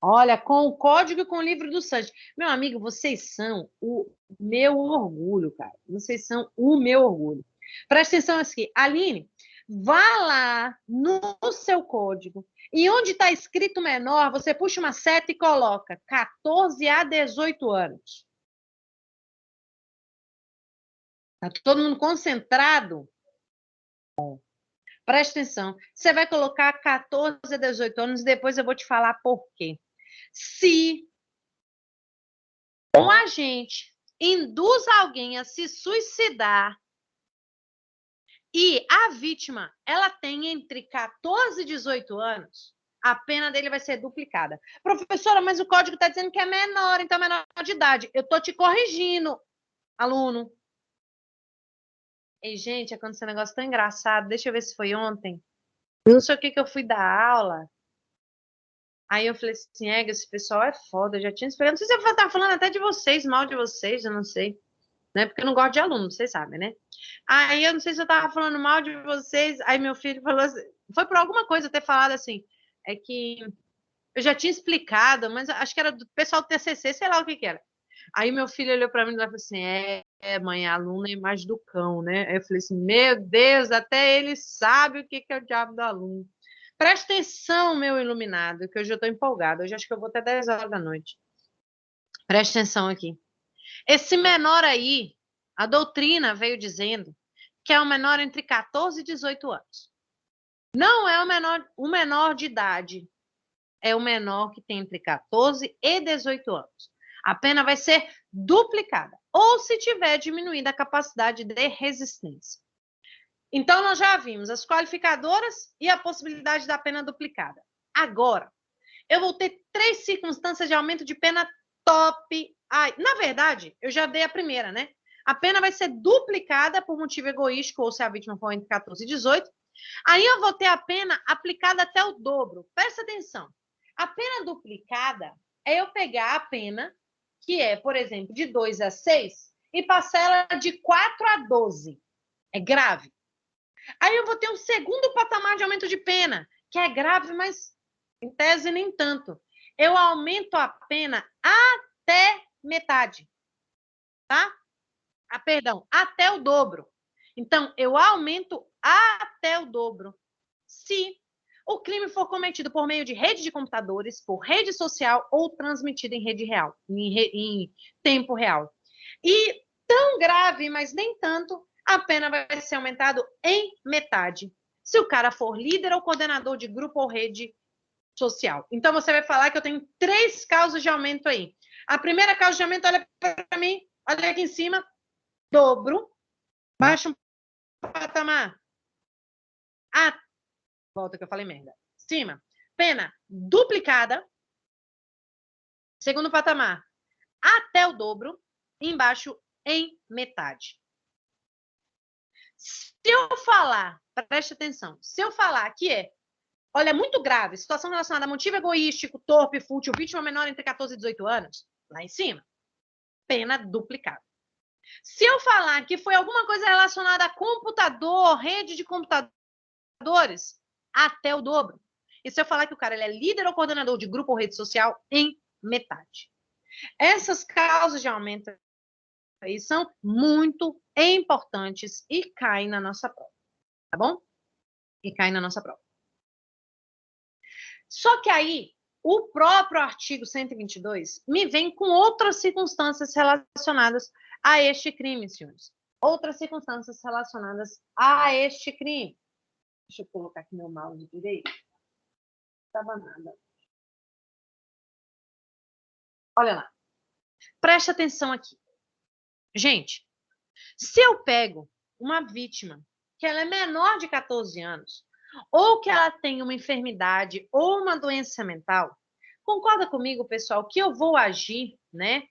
S1: Olha, com o código e com o livro do Sanches. Meu amigo, vocês são o meu orgulho, cara. Vocês são o meu orgulho. Presta atenção aqui. Aline, vá lá no seu código e onde está escrito menor, você puxa uma seta e coloca 14 a 18 anos. Está todo mundo concentrado? Bom, presta atenção. Você vai colocar 14 a 18 anos e depois eu vou te falar por quê. Se um agente induz alguém a se suicidar e a vítima ela tem entre 14 e 18 anos, a pena dele vai ser duplicada. Professora, mas o código está dizendo que é menor, então é menor de idade. Eu estou te corrigindo, aluno. Ei, gente, aconteceu um negócio tão engraçado. Deixa eu ver se foi ontem. Não sei o que eu fui dar aula. Aí eu falei assim, esse pessoal é foda, eu já tinha esperado. Não sei se eu estava falando até de vocês, mal de vocês, eu não sei. Né? Porque eu não gosto de aluno, vocês sabem, né? Aí eu não sei se eu estava falando mal de vocês. Aí meu filho falou assim, foi por alguma coisa ter falado assim, é que eu já tinha explicado, mas acho que era do pessoal do TCC, sei lá o que era. Aí meu filho olhou para mim e falou assim, mãe, a aluna é a imagem do cão, né? Aí eu falei assim, meu Deus, até ele sabe o que é o diabo do aluno. Presta atenção, meu iluminado, que hoje eu estou empolgada. Hoje acho que eu vou até 10 horas da noite. Presta atenção aqui. Esse menor aí, a doutrina veio dizendo que é o menor entre 14 e 18 anos. Não é o menor de idade. É o menor que tem entre 14 e 18 anos. A pena vai ser duplicada. Ou se tiver diminuída a capacidade de resistência. Então, nós já vimos as qualificadoras e a possibilidade da pena duplicada. Agora, eu vou ter 3 circunstâncias de aumento de pena top. Na verdade, eu já dei a primeira, né? A pena vai ser duplicada por motivo egoístico ou se a vítima for entre 14 e 18. Aí eu vou ter a pena aplicada até o dobro. Presta atenção. A pena duplicada é eu pegar a pena, que é, por exemplo, de 2 a 6, e passar ela de 4 a 12. É grave. Aí eu vou ter um segundo patamar de aumento de pena, que é grave, mas em tese nem tanto. Eu aumento a pena até metade. Tá? Perdão, até o dobro. Então, eu aumento até o dobro. Se o o crime for cometido por meio de rede de computadores, por rede social ou transmitido em rede real, em tempo real. E tão grave, mas nem tanto, a pena vai ser aumentada em metade, se o cara for líder ou coordenador de grupo ou rede social. Então, você vai falar que eu tenho 3 causas de aumento aí. A primeira causa de aumento, olha para mim, olha aqui em cima, dobro, baixa um patamar. Volta que eu falei merda. Cima, pena duplicada. Segundo patamar, até o dobro. Embaixo, em metade. Se eu falar, preste atenção, se eu falar que olha, é muito grave, situação relacionada a motivo egoístico, torpe, fútil, vítima menor entre 14 e 18 anos, lá em cima, pena duplicada. Se eu falar que foi alguma coisa relacionada a computador, rede de computadores, até o dobro. E se eu falar que o cara ele é líder ou coordenador de grupo ou rede social, em metade. Essas causas de aumento aí são muito importantes e caem na nossa prova, tá bom? E caem na nossa prova. Só que aí, o próprio artigo 122 me vem com outras circunstâncias relacionadas a este crime, senhores. Outras circunstâncias relacionadas a este crime. Deixa eu colocar aqui meu mouse direito. Estava nada. Olha lá. Preste atenção aqui. Gente, se eu pego uma vítima que ela é menor de 14 anos, ou que ela tem uma enfermidade ou uma doença mental, concorda comigo, pessoal, que eu vou agir, né?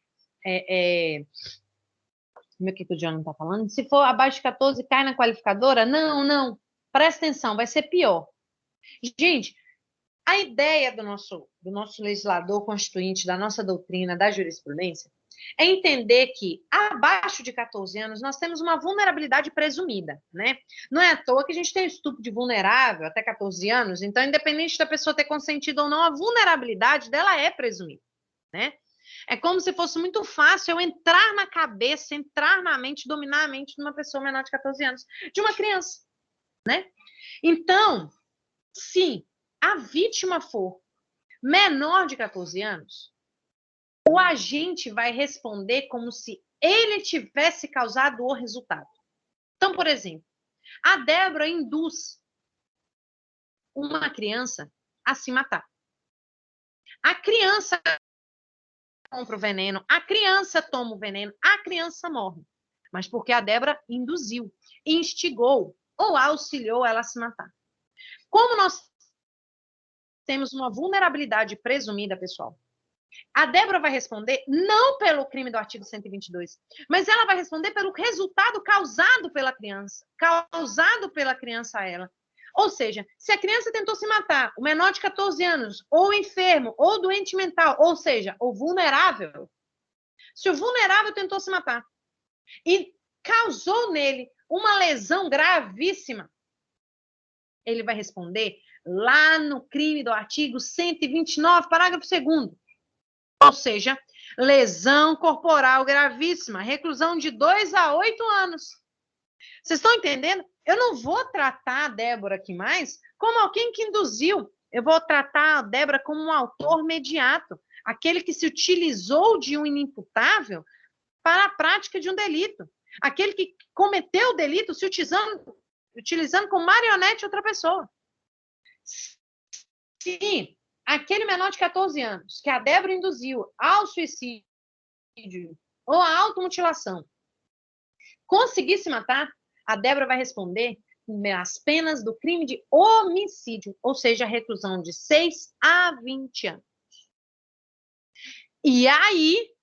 S1: Como é que o John está falando? Se for abaixo de 14, cai na qualificadora? Não, não. Presta atenção, vai ser pior. Gente, a ideia do nosso legislador constituinte, da nossa doutrina, da jurisprudência, é entender que abaixo de 14 anos nós temos uma vulnerabilidade presumida, né? Não é à toa que a gente tem estupro de vulnerável até 14 anos, então, independente da pessoa ter consentido ou não, a vulnerabilidade dela é presumida, né? É como se fosse muito fácil eu entrar na cabeça, entrar na mente, dominar a mente de uma pessoa menor de 14 anos, de uma criança, né? Então, se a vítima for menor de 14 anos, o agente vai responder como se ele tivesse causado o resultado. Então, por exemplo, a Débora induz uma criança a se matar. A criança compra o veneno, a criança toma o veneno, a criança morre. Mas porque a Débora induziu, instigou ou auxiliou ela a se matar. Como nós temos uma vulnerabilidade presumida, pessoal, a Débora vai responder não pelo crime do artigo 122, mas ela vai responder pelo resultado causado pela criança a ela. Ou seja, se a criança tentou se matar, o menor de 14 anos, ou enfermo, ou doente mental, ou seja, o vulnerável, se o vulnerável tentou se matar e causou nele uma lesão gravíssima, ele vai responder lá no crime do artigo 129, parágrafo 2º. Ou seja, lesão corporal gravíssima, reclusão de 2 a 8 anos. Vocês estão entendendo? Eu não vou tratar a Débora aqui mais como alguém que induziu. Eu vou tratar a Débora como um autor mediato, aquele que se utilizou de um inimputável para a prática de um delito. Aquele que cometeu o delito se utilizando como marionete outra pessoa. Sim. Aquele menor de 14 anos que a Débora induziu ao suicídio ou à automutilação conseguir se matar, a Débora vai responder as penas do crime de homicídio, ou seja, reclusão de 6 a 20 anos. E aí,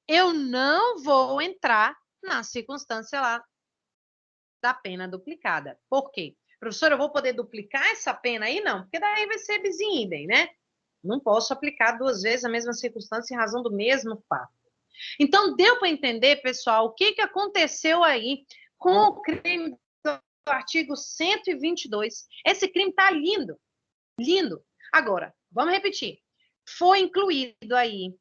S1: eu não vou entrar na circunstância lá da pena duplicada. Por quê? Professor, eu vou poder duplicar essa pena aí? Não, porque daí vai ser bis in idem, né? Não posso aplicar 2 vezes a mesma circunstância em razão do mesmo fato. Então, deu para entender, pessoal, o que aconteceu aí com o crime do artigo 122. Esse crime está lindo, lindo. Agora, vamos repetir. Foi incluído aí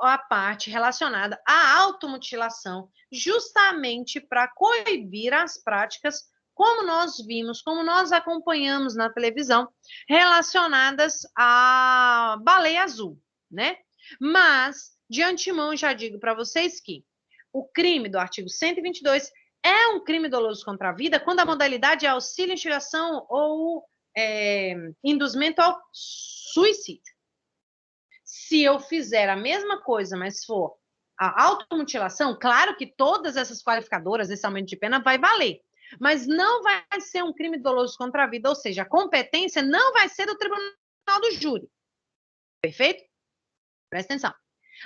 S1: a parte relacionada à automutilação, justamente para coibir as práticas como nós vimos, como nós acompanhamos na televisão, relacionadas à baleia azul, né? Mas, de antemão, já digo para vocês que o crime do artigo 122 é um crime doloso contra a vida quando a modalidade é auxílio, instigação ou induzimento ao suicídio. Se eu fizer a mesma coisa, mas for a automutilação, claro que todas essas qualificadoras desse aumento de pena vai valer, mas não vai ser um crime doloso contra a vida, ou seja, a competência não vai ser do tribunal do júri. Perfeito? Presta atenção.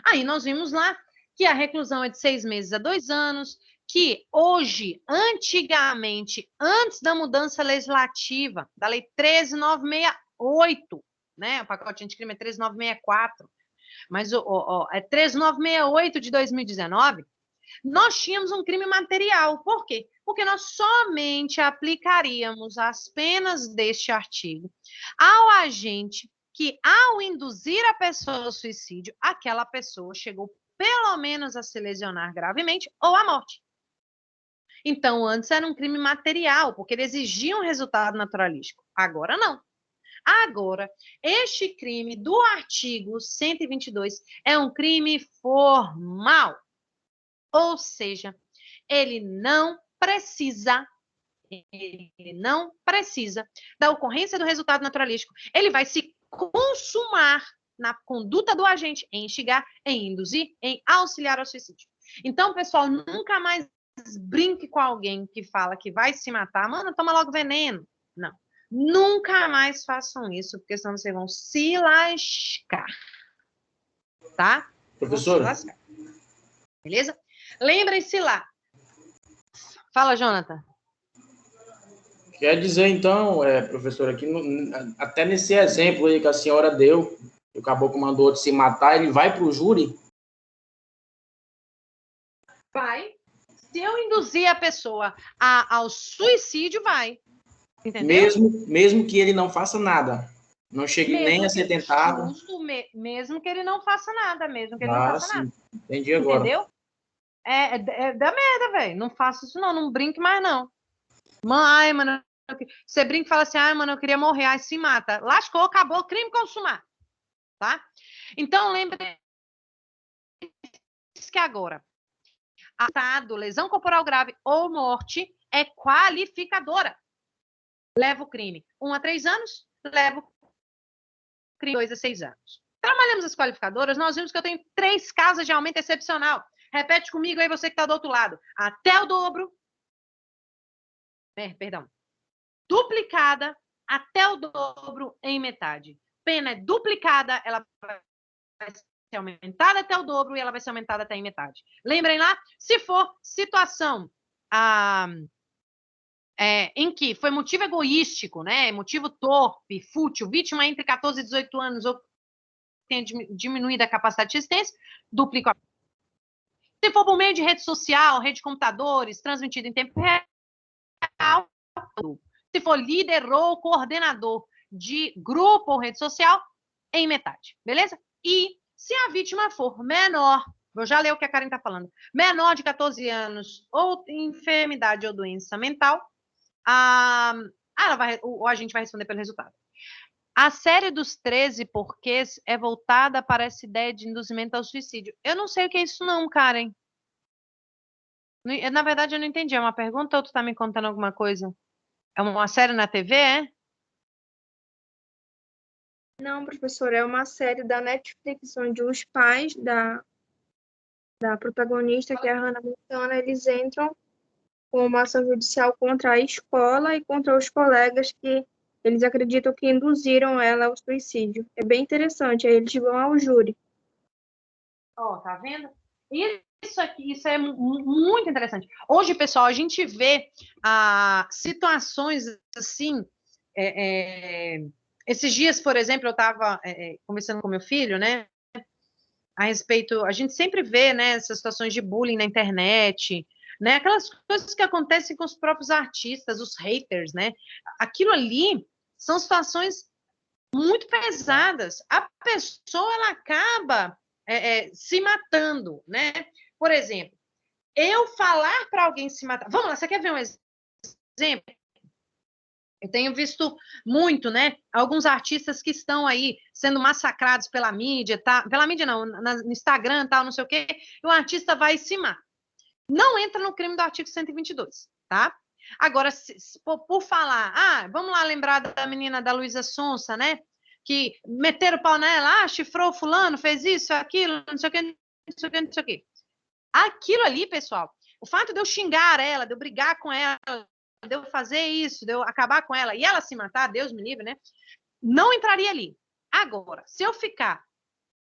S1: Aí nós vimos lá que a reclusão é de 6 meses a 2 anos, que hoje, antigamente, antes da mudança legislativa, da Lei 13.968, né? O pacote anticrime é 13.964, mas é 13.968 de 2019, nós tínhamos um crime material. Por quê? Porque nós somente aplicaríamos as penas deste artigo ao agente que, ao induzir a pessoa ao suicídio, aquela pessoa chegou pelo menos a se lesionar gravemente ou à morte. Então, antes era um crime material, porque ele exigia um resultado naturalístico. Agora, não. Agora, este crime do artigo 122 é um crime formal. Ou seja, ele não precisa da ocorrência do resultado naturalístico. Ele vai se consumar na conduta do agente em instigar, em induzir, em auxiliar ao suicídio. Então, pessoal, nunca mais brinque com alguém que fala que vai se matar. Mano, toma logo veneno. Não. Nunca mais façam isso, porque senão vocês vão se lascar. Tá?
S2: Professora?
S1: Beleza? Lembrem-se lá. Fala, Jonathan.
S2: Quer dizer, então, professora, que até nesse exemplo aí que a senhora deu, o caboclo mandou outro se matar, ele vai para o júri?
S1: Vai. Se eu induzir a pessoa ao suicídio, vai. Entendeu?
S2: Mesmo que ele não faça nada. Não chegue nem a ser tentado.
S1: Mesmo que ele não faça nada, nada.
S2: Entendi agora.
S1: Entendeu? Dá merda, velho. Não faça isso, não brinque mais, não. Ai, mano, você brinca e fala assim, ai, mano, eu queria morrer, aí se mata. Lascou, acabou, crime consumado. Tá? Então, lembre que agora, atado, lesão corporal grave ou morte é qualificadora. Leva o crime 1 a 3 anos, leva o crime 2 a 6 anos. Trabalhamos as qualificadoras, nós vimos que eu tenho 3 casos de aumento excepcional. Repete comigo aí, você que está do outro lado. Até o dobro. Duplicada até o dobro em metade. Pena é duplicada, ela vai ser aumentada até o dobro e ela vai ser aumentada até em metade. Lembrem lá, se for situação em que foi motivo egoístico, né, motivo torpe, fútil, vítima entre 14 e 18 anos ou tem diminuída a capacidade de assistência, duplica. Se for por meio de rede social, rede de computadores, transmitido em tempo real, se for líder ou coordenador de grupo ou rede social, em metade, beleza? E se a vítima for menor, vou já ler o que a Karen está falando, menor de 14 anos ou enfermidade ou doença mental, o agente vai responder pelo resultado. A série dos 13 porquês é voltada para essa ideia de induzimento ao suicídio. Eu não sei o que é isso não, Karen. Na verdade, eu não entendi. É uma pergunta ou tu tá me contando alguma coisa? É uma série na TV, é?
S4: Não, professor, é uma série da Netflix, onde os pais da protagonista, que é a Hannah Montana, eles entram com uma ação judicial contra a escola e contra os colegas que eles acreditam que induziram ela ao suicídio. É bem interessante, aí eles vão ao júri.
S1: Tá vendo? Isso é muito interessante. Hoje, pessoal, a gente vê situações assim. Esses dias, por exemplo, eu estava conversando com meu filho, né? A respeito, a gente sempre vê, né, essas situações de bullying na internet, né? Aquelas coisas que acontecem com os próprios artistas, os haters, né? Aquilo ali são situações muito pesadas. A pessoa, ela acaba se matando, né? Por exemplo, eu falar para alguém se matar. Vamos lá, você quer ver um exemplo? Eu tenho visto muito, né? Alguns artistas que estão aí sendo massacrados pela mídia, tá? Pela mídia não, no Instagram, tal, não sei o quê, e o artista vai se matar. Não entra no crime do artigo 122, tá? Agora, por falar, vamos lá lembrar da menina da Luísa Sonsa, né? Que meteram o pau nela, chifrou fulano, fez isso, aquilo, não sei o quê, não sei o quê, não sei o quê. Aquilo ali, pessoal, o fato de eu xingar ela, de eu brigar com ela, de eu fazer isso, de eu acabar com ela e ela se matar, Deus me livre, né? Não entraria ali. Agora, se eu ficar,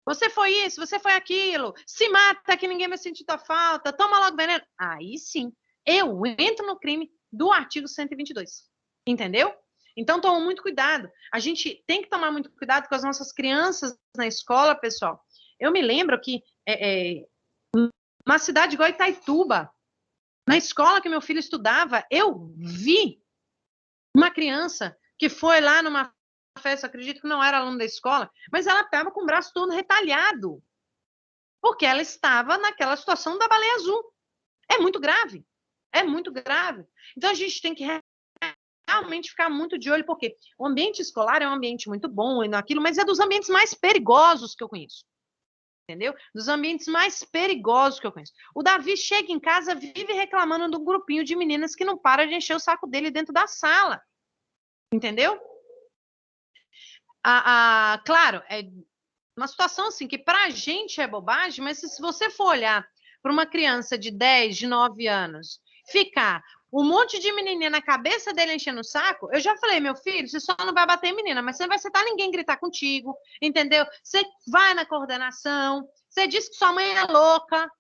S1: você foi isso, você foi aquilo, se mata que ninguém vai sentir tua falta, toma logo veneno, aí sim, eu entro no crime do artigo 122, entendeu? Então, toma muito cuidado. A gente tem que tomar muito cuidado com as nossas crianças na escola, pessoal. Eu me lembro que uma cidade igual Itaituba, na escola que meu filho estudava, eu vi uma criança que foi lá numa festa, acredito que não era aluno da escola, mas ela estava com o braço todo retalhado, porque ela estava naquela situação da baleia azul. É muito grave, é muito grave. Então, a gente tem que realmente ficar muito de olho, porque o ambiente escolar é um ambiente muito bom, e naquilo, mas é dos ambientes mais perigosos que eu conheço. Entendeu? Dos ambientes mais perigosos que eu conheço. O Davi chega em casa, vive reclamando de um grupinho de meninas que não para de encher o saco dele dentro da sala. Entendeu? Claro, é uma situação assim que pra gente é bobagem, mas se você for olhar para uma criança de 10, de 9 anos, ficar um monte de menininha na cabeça dele enchendo o saco, eu já falei, meu filho, você só não vai bater em menina, mas você não vai sentar ninguém gritar contigo, entendeu? Você vai na coordenação, você diz que sua mãe é louca,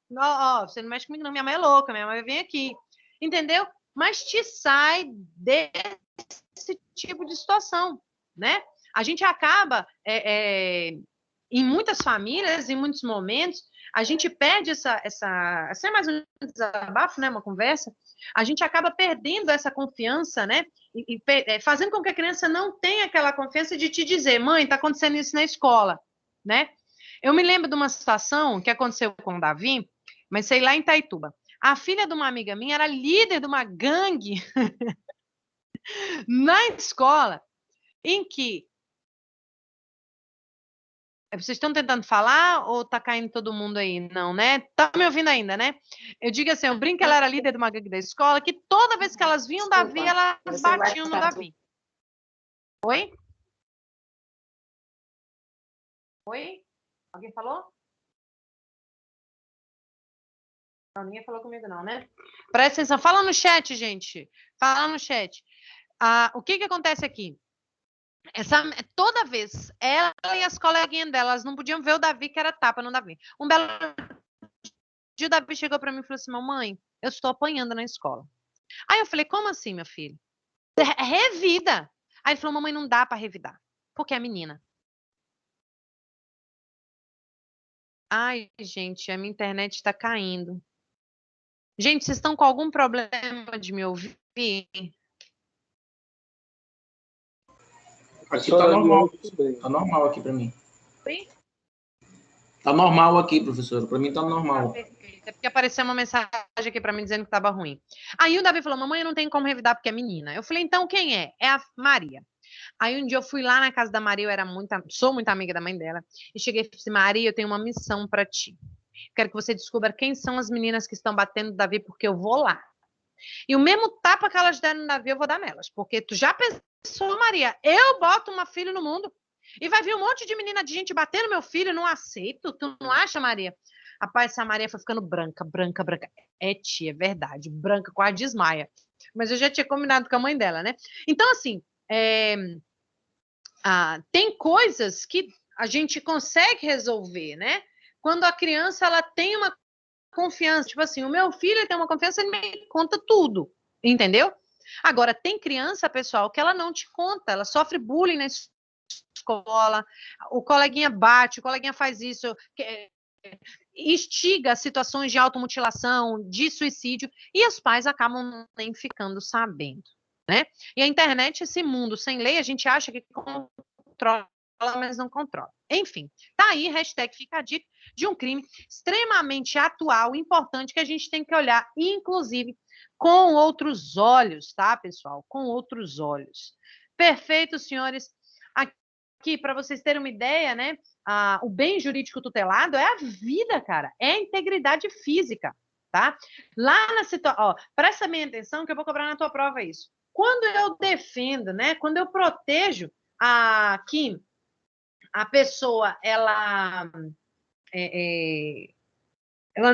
S1: você não mexe comigo não, minha mãe é louca, minha mãe vem aqui, entendeu? Mas te sai desse tipo de situação, né? A gente acaba, em muitas famílias, em muitos momentos, a gente perde essa é mais um desabafo, né, uma conversa, a gente acaba perdendo essa confiança, né, fazendo com que a criança não tenha aquela confiança de te dizer, mãe, está acontecendo isso na escola, né? Eu me lembro de uma situação que aconteceu com o Davi, mas sei lá em Itaituba. A filha de uma amiga minha era líder de uma gangue na escola, em que vocês estão tentando falar ou tá caindo todo mundo aí? Não, né? Tá me ouvindo ainda, né? Eu digo assim, eu brinco que ela era líder de uma gangue da escola, que toda vez que elas viam Davi, elas batiam no Davi. Oi? Oi? Alguém falou? Não, ninguém falou comigo não, né? Presta atenção. Fala no chat, gente. Fala no chat. O que acontece aqui? Toda vez, ela e as coleguinhas dela, elas não podiam ver o Davi, que era tapa no Davi. Um belo dia, o Davi chegou para mim e falou assim, mamãe, eu estou apanhando na escola. Aí eu falei, como assim, meu filho? Revida. Aí ele falou, mamãe, não dá para revidar, porque é menina. Ai, gente, a minha internet está caindo. Gente, vocês estão com algum problema de me ouvir?
S2: Aqui tá normal. Tá normal aqui para mim.
S1: Oi?
S2: Tá normal aqui, professora. Para mim tá normal.
S1: É porque apareceu uma mensagem aqui para mim dizendo que estava ruim. Aí o Davi falou, mamãe, eu não tenho como revidar porque é menina. Eu falei, então quem é? É a Maria. Aí um dia eu fui lá na casa da Maria, sou muito amiga da mãe dela, e cheguei e falei assim, Maria, eu tenho uma missão para ti. Quero que você descubra quem são as meninas que estão batendo no Davi, porque eu vou lá. E o mesmo tapa que elas deram no Davi, eu vou dar nelas. Porque tu já pensou, Maria, eu boto uma filha no mundo e vai vir um monte de menina de gente batendo meu filho, não aceito. Tu não acha, Maria? Rapaz, essa Maria foi ficando branca. É, tia, é verdade. Branca, quase desmaia. Mas eu já tinha combinado com a mãe dela, né? Então, assim, tem coisas que a gente consegue resolver, né? Quando a criança ela tem uma confiança, tipo assim, o meu filho tem uma confiança, ele me conta tudo, entendeu? Agora, tem criança, pessoal, que ela não te conta, ela sofre bullying na escola, o coleguinha bate, o coleguinha faz isso, instiga situações de automutilação, de suicídio, e os pais acabam nem ficando sabendo, né? E a internet, esse mundo sem lei, a gente acha que controla mas não controla. Enfim, tá aí, hashtag fica a dica de um crime extremamente atual, importante, que a gente tem que olhar, inclusive, com outros olhos, tá, pessoal? Com outros olhos. Perfeito, senhores. Aqui, para vocês terem uma ideia, né? O bem jurídico tutelado é a vida, cara. É a integridade física, tá? Lá na situação... Presta bem atenção que eu vou cobrar na tua prova isso. Quando eu defendo, né? Quando eu protejo que a pessoa, ela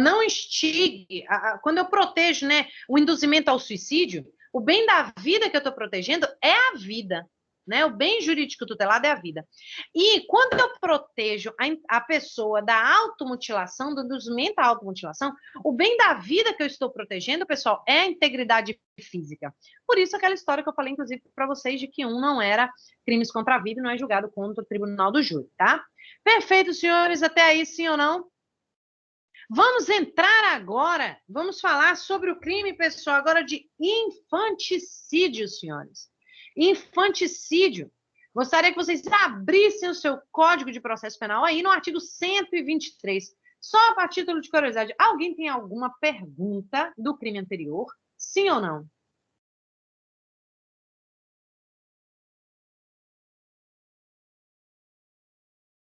S1: não instigue, quando eu protejo, né, o induzimento ao suicídio, o bem da vida que eu estou protegendo é a vida, né? O bem jurídico tutelado é a vida. E quando eu protejo a pessoa da automutilação, do induzimento à automutilação, o bem da vida que eu estou protegendo, pessoal, é a integridade física. Por isso aquela história que eu falei, inclusive, para vocês, de que não era crimes contra a vida e não é julgado contra o tribunal do júri, tá? Perfeito, senhores, até aí, sim ou não? Vamos entrar agora, vamos falar sobre o crime, pessoal, agora de infanticídio, senhores. Infanticídio. Gostaria que vocês abrissem o seu Código de Processo Penal aí no artigo 123. Só a título de curiosidade, alguém tem alguma pergunta do crime anterior? Sim ou não?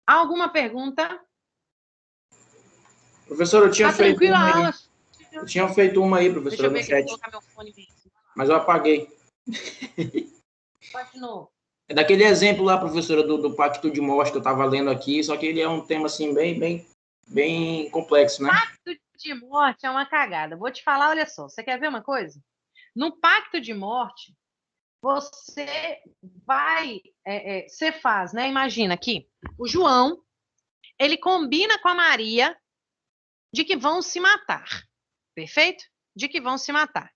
S1: Alguma pergunta?
S2: Professor, eu tinha feito
S1: tranquila
S2: uma
S1: a
S2: aí.
S1: aula.
S2: Eu tinha feito uma aí, professor, no
S1: Deixa eu ver aqui, vou
S2: chat.
S1: colocar meu fone mesmo.
S2: Mas eu apaguei.
S1: Pode de novo.
S2: É daquele exemplo lá, professora, do pacto de morte que eu estava lendo aqui, só que ele é um tema, assim, bem complexo, né?
S1: Pacto de morte é uma cagada. Vou te falar, olha só, você quer ver uma coisa? No pacto de morte, você você faz, né? Imagina aqui, o João, ele combina com a Maria de que vão se matar, perfeito? De que vão se matar.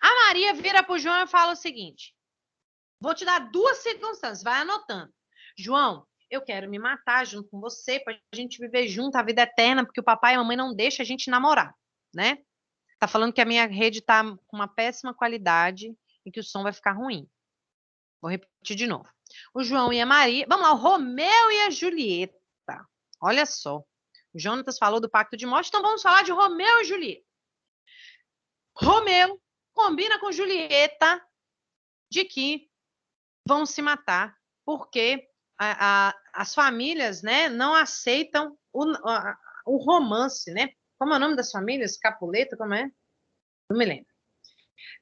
S1: A Maria vira para o João e fala o seguinte, vou te dar 2 circunstâncias, vai anotando. João, eu quero me matar junto com você, para a gente viver junto a vida eterna, porque o papai e a mamãe não deixam a gente namorar, né? Tá falando que a minha rede tá com uma péssima qualidade e que o som vai ficar ruim. Vou repetir de novo. O João e a Maria... Vamos lá, o Romeu e a Julieta. Olha só. O Jonatas falou do pacto de morte, então vamos falar de Romeu e Julieta. Romeu combina com Julieta de que vão se matar, porque as famílias, né, não aceitam o romance, né? Como é o nome das famílias? Capuleto, como é? Não me lembro.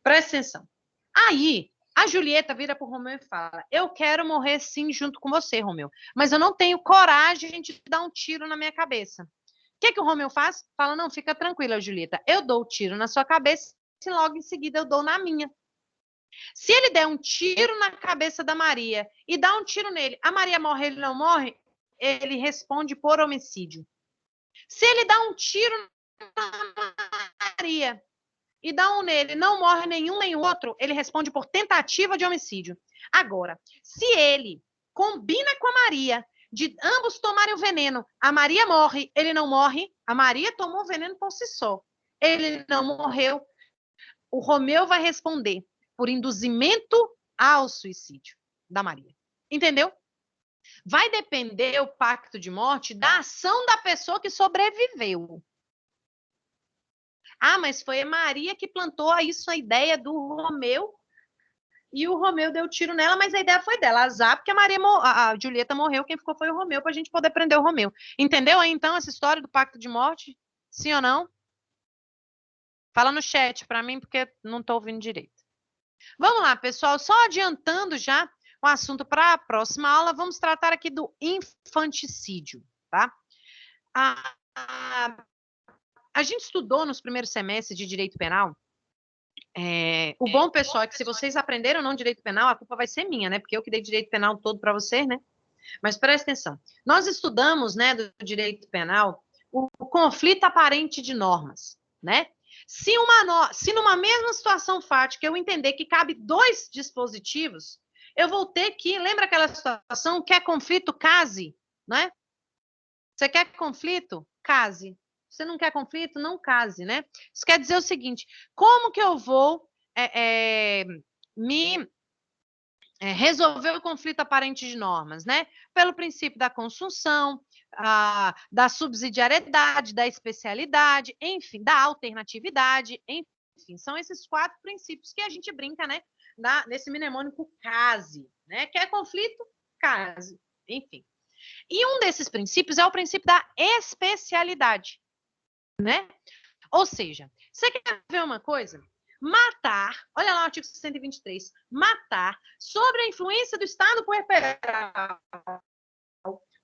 S1: Presta atenção. Aí, a Julieta vira para o Romeu e fala, eu quero morrer sim junto com você, Romeu, mas eu não tenho coragem de dar um tiro na minha cabeça. O que o Romeu faz? Fala, não, fica tranquila, Julieta, eu dou o tiro na sua cabeça e logo em seguida eu dou na minha. Se ele der um tiro na cabeça da Maria e dá um tiro nele, a Maria morre, ele não morre, ele responde por homicídio. Se ele dá um tiro na Maria e dá um nele, não morre nenhum nem outro, ele responde por tentativa de homicídio. Agora, se ele combina com a Maria de ambos tomarem o veneno, a Maria morre, ele não morre, a Maria tomou o veneno por si só, ele não morreu, o Romeu vai responder por induzimento ao suicídio da Maria. Entendeu? Vai depender o pacto de morte da ação da pessoa que sobreviveu. Ah, mas foi a Maria que plantou isso, a ideia do Romeu, e o Romeu deu tiro nela, mas a ideia foi dela, azar, porque a Julieta morreu, quem ficou foi o Romeu, para a gente poder prender o Romeu. Entendeu aí, então, essa história do pacto de morte? Sim ou não? Fala no chat para mim, porque não estou ouvindo direito. Vamos lá, pessoal, só adiantando já o assunto para a próxima aula, vamos tratar aqui do infanticídio, tá? A gente estudou nos primeiros semestres de direito penal. O bom, pessoal, é que se vocês aprenderam ou não direito penal, a culpa vai ser minha, né? Porque eu que dei direito penal todo para vocês, né? Mas presta atenção. Nós estudamos, né, do direito penal, o conflito aparente de normas, né? Se numa mesma situação fática eu entender que cabe 2 dispositivos, eu vou ter que, lembra aquela situação, quer conflito, case, né? Você quer conflito? Case. Você não quer conflito? Não case, né? Isso quer dizer o seguinte, como que eu vou me resolver o conflito aparente de normas, né? Pelo princípio da consunção, da subsidiariedade, da especialidade, enfim, da alternatividade, enfim, são esses 4 princípios que a gente brinca, né? Nesse mnemônico CASE, né? Que é conflito, CASE, enfim. E um desses princípios é o princípio da especialidade, né? Ou seja, você quer ver uma coisa? Matar, olha lá o artigo 123, matar sob a influência do estado puerperal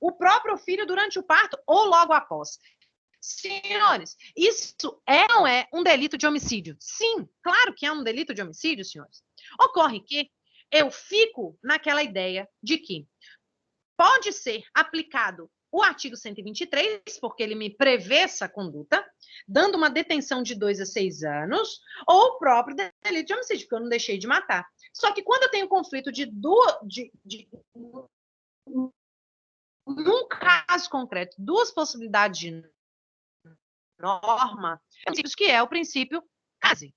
S1: o próprio filho durante o parto ou logo após. Senhores, isso é ou é um delito de homicídio? Sim, claro que é um delito de homicídio, senhores. Ocorre que eu fico naquela ideia de que pode ser aplicado o artigo 123, porque ele me prevê essa conduta, dando uma detenção de 2 a 6 anos, ou o próprio delito de homicídio, porque eu não deixei de matar. Só que quando eu tenho conflito num caso concreto, 2 possibilidades de norma, que é o princípio CASE.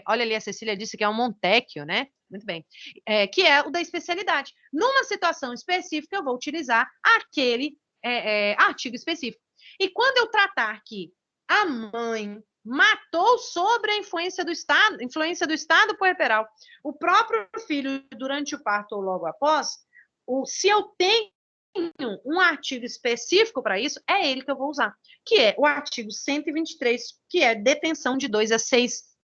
S1: Olha ali, a Cecília disse que é um Montecchio, né? Muito bem. Que é o da especialidade. Numa situação específica, eu vou utilizar aquele artigo específico. E quando eu tratar que a mãe matou sobre a influência do estado puerperal o próprio filho durante o parto ou logo após, se eu tenho um artigo específico para isso, é ele que eu vou usar, que é o artigo 123, que é detenção de 2 a 6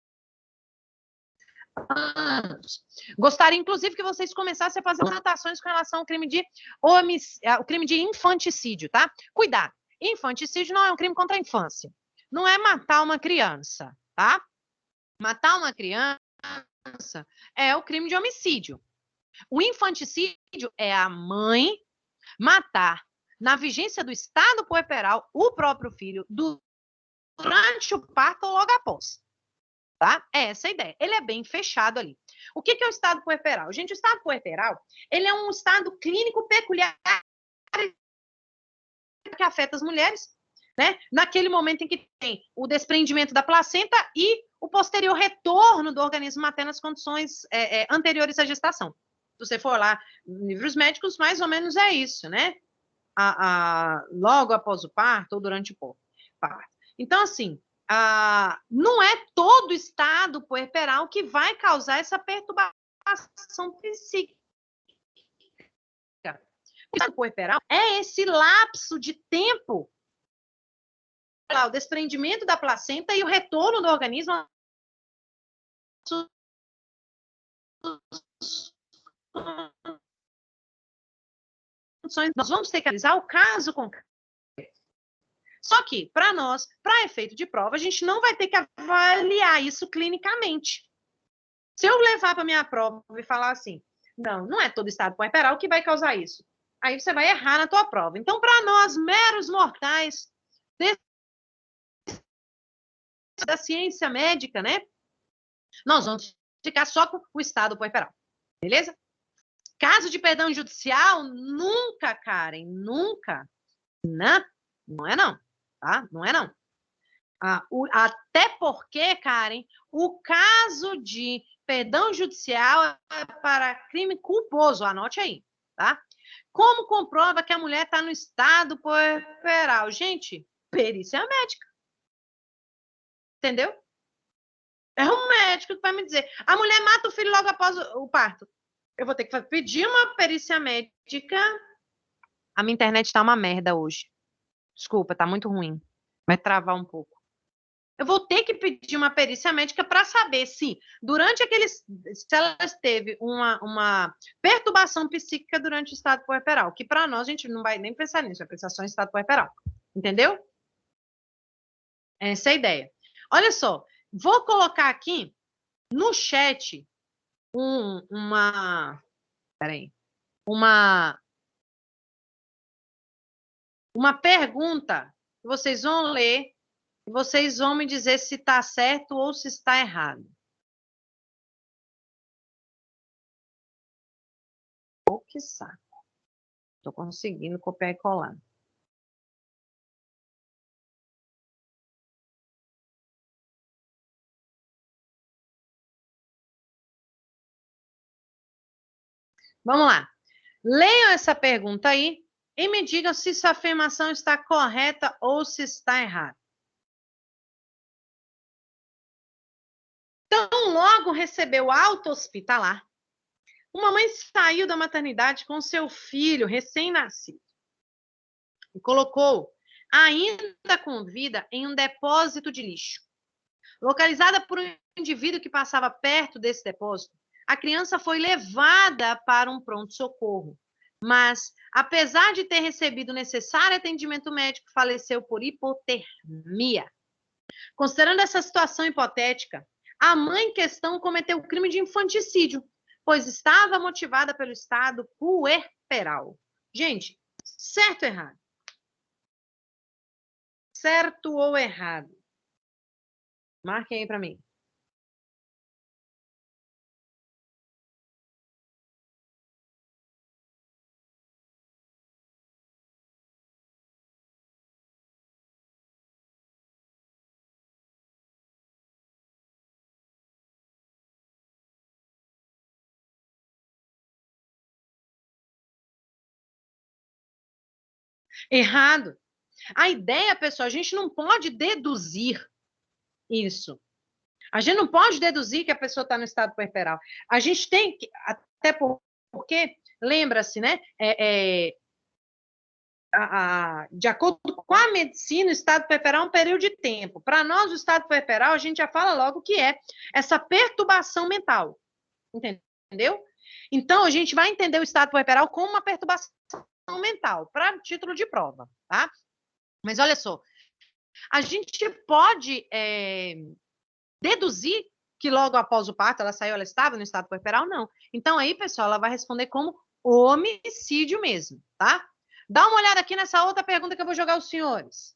S1: anos. Gostaria, inclusive, que vocês começassem a fazer anotações com relação ao crime de infanticídio, tá? Cuidado, infanticídio não é um crime contra a infância, não é matar uma criança, tá? Matar uma criança é o crime de homicídio. O infanticídio é a mãe matar, na vigência do estado puerperal, o próprio filho durante o parto ou logo após. Tá? É essa a ideia. Ele é bem fechado ali. O que é o estado puerperal? Gente, o estado puerperal, ele é um estado clínico peculiar que afeta as mulheres, né? Naquele momento em que tem o desprendimento da placenta e o posterior retorno do organismo materno às condições anteriores à gestação. Se você for lá em livros médicos, mais ou menos é isso, né? Logo após o parto ou durante o parto. Então, assim, não é todo estado puerperal que vai causar essa perturbação psíquica. O estado puerperal é esse lapso de tempo, o desprendimento da placenta e o retorno do organismo. Nós vamos ter que analisar o caso concreto. Só que, para nós, para efeito de prova, a gente não vai ter que avaliar isso clinicamente. Se eu levar para minha prova e falar assim, não é todo estado puerperal que vai causar isso. Aí você vai errar na tua prova. Então, para nós, meros mortais da ciência médica, né? Nós vamos ficar só com o estado puerperal. Beleza? Caso de perdão judicial, nunca, Karen, nunca. Não é não. Tá? Não é não. Até porque, Karen, o caso de perdão judicial é para crime culposo, anote aí, tá? Como comprova que a mulher está no estado puerperal? Gente, perícia médica. Entendeu? É um médico que vai me dizer. A mulher mata o filho logo após o parto. Eu vou ter que pedir uma perícia médica. A minha internet está uma merda hoje. Desculpa, tá muito ruim. Vai travar um pouco. Eu vou ter que pedir uma perícia médica para saber se, se ela teve uma perturbação psíquica durante o estado puerperal, que para nós a gente não vai nem pensar nisso, vai pensar só em estado puerperal. Entendeu? Essa é a ideia. Olha só, vou colocar aqui no chat uma pergunta que vocês vão ler. Vocês vão me dizer se está certo ou se está errado. Oh, que saco. Estou conseguindo copiar e colar. Vamos lá. Leiam essa pergunta aí e me digam se sua afirmação está correta ou se está errada. Então, logo recebeu alta hospitalar, uma mãe saiu da maternidade com seu filho recém-nascido e colocou, ainda com vida, em um depósito de lixo. Localizada por um indivíduo que passava perto desse depósito, a criança foi levada para um pronto-socorro. Mas, apesar de ter recebido o necessário atendimento médico, faleceu por hipotermia. Considerando essa situação hipotética, a mãe em questão cometeu o crime de infanticídio, pois estava motivada pelo estado puerperal. Gente, certo ou errado? Certo ou errado? Marquem aí para mim. Errado. A ideia, pessoal, a gente não pode deduzir isso. A gente não pode deduzir que a pessoa está no estado puerperal. A gente tem que, até porque, lembra-se, né? De acordo com a medicina, o estado puerperal é um período de tempo. Para nós, o estado puerperal, a gente já fala logo o que é essa perturbação mental. Entendeu? Então, a gente vai entender o estado puerperal como uma perturbação mental, para título de prova, tá? Mas olha só, a gente pode deduzir que logo após o parto ela saiu, ela estava no estado puerperal? Não. Então aí, pessoal, ela vai responder como homicídio mesmo, tá? Dá uma olhada aqui nessa outra pergunta que eu vou jogar aos senhores.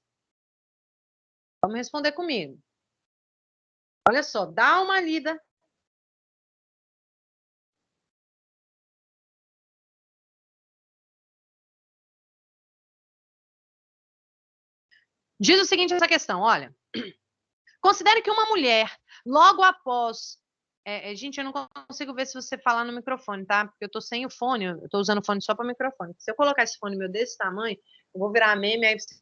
S1: Vamos responder comigo. Olha só, dá uma lida. Diz o seguinte essa questão, olha. Considere que uma mulher, logo após... gente, eu não consigo ver se você falar no microfone, tá? Porque eu tô sem o fone, eu tô usando o fone só para microfone. Se eu colocar esse fone meu desse tamanho, eu vou virar meme, aí vocês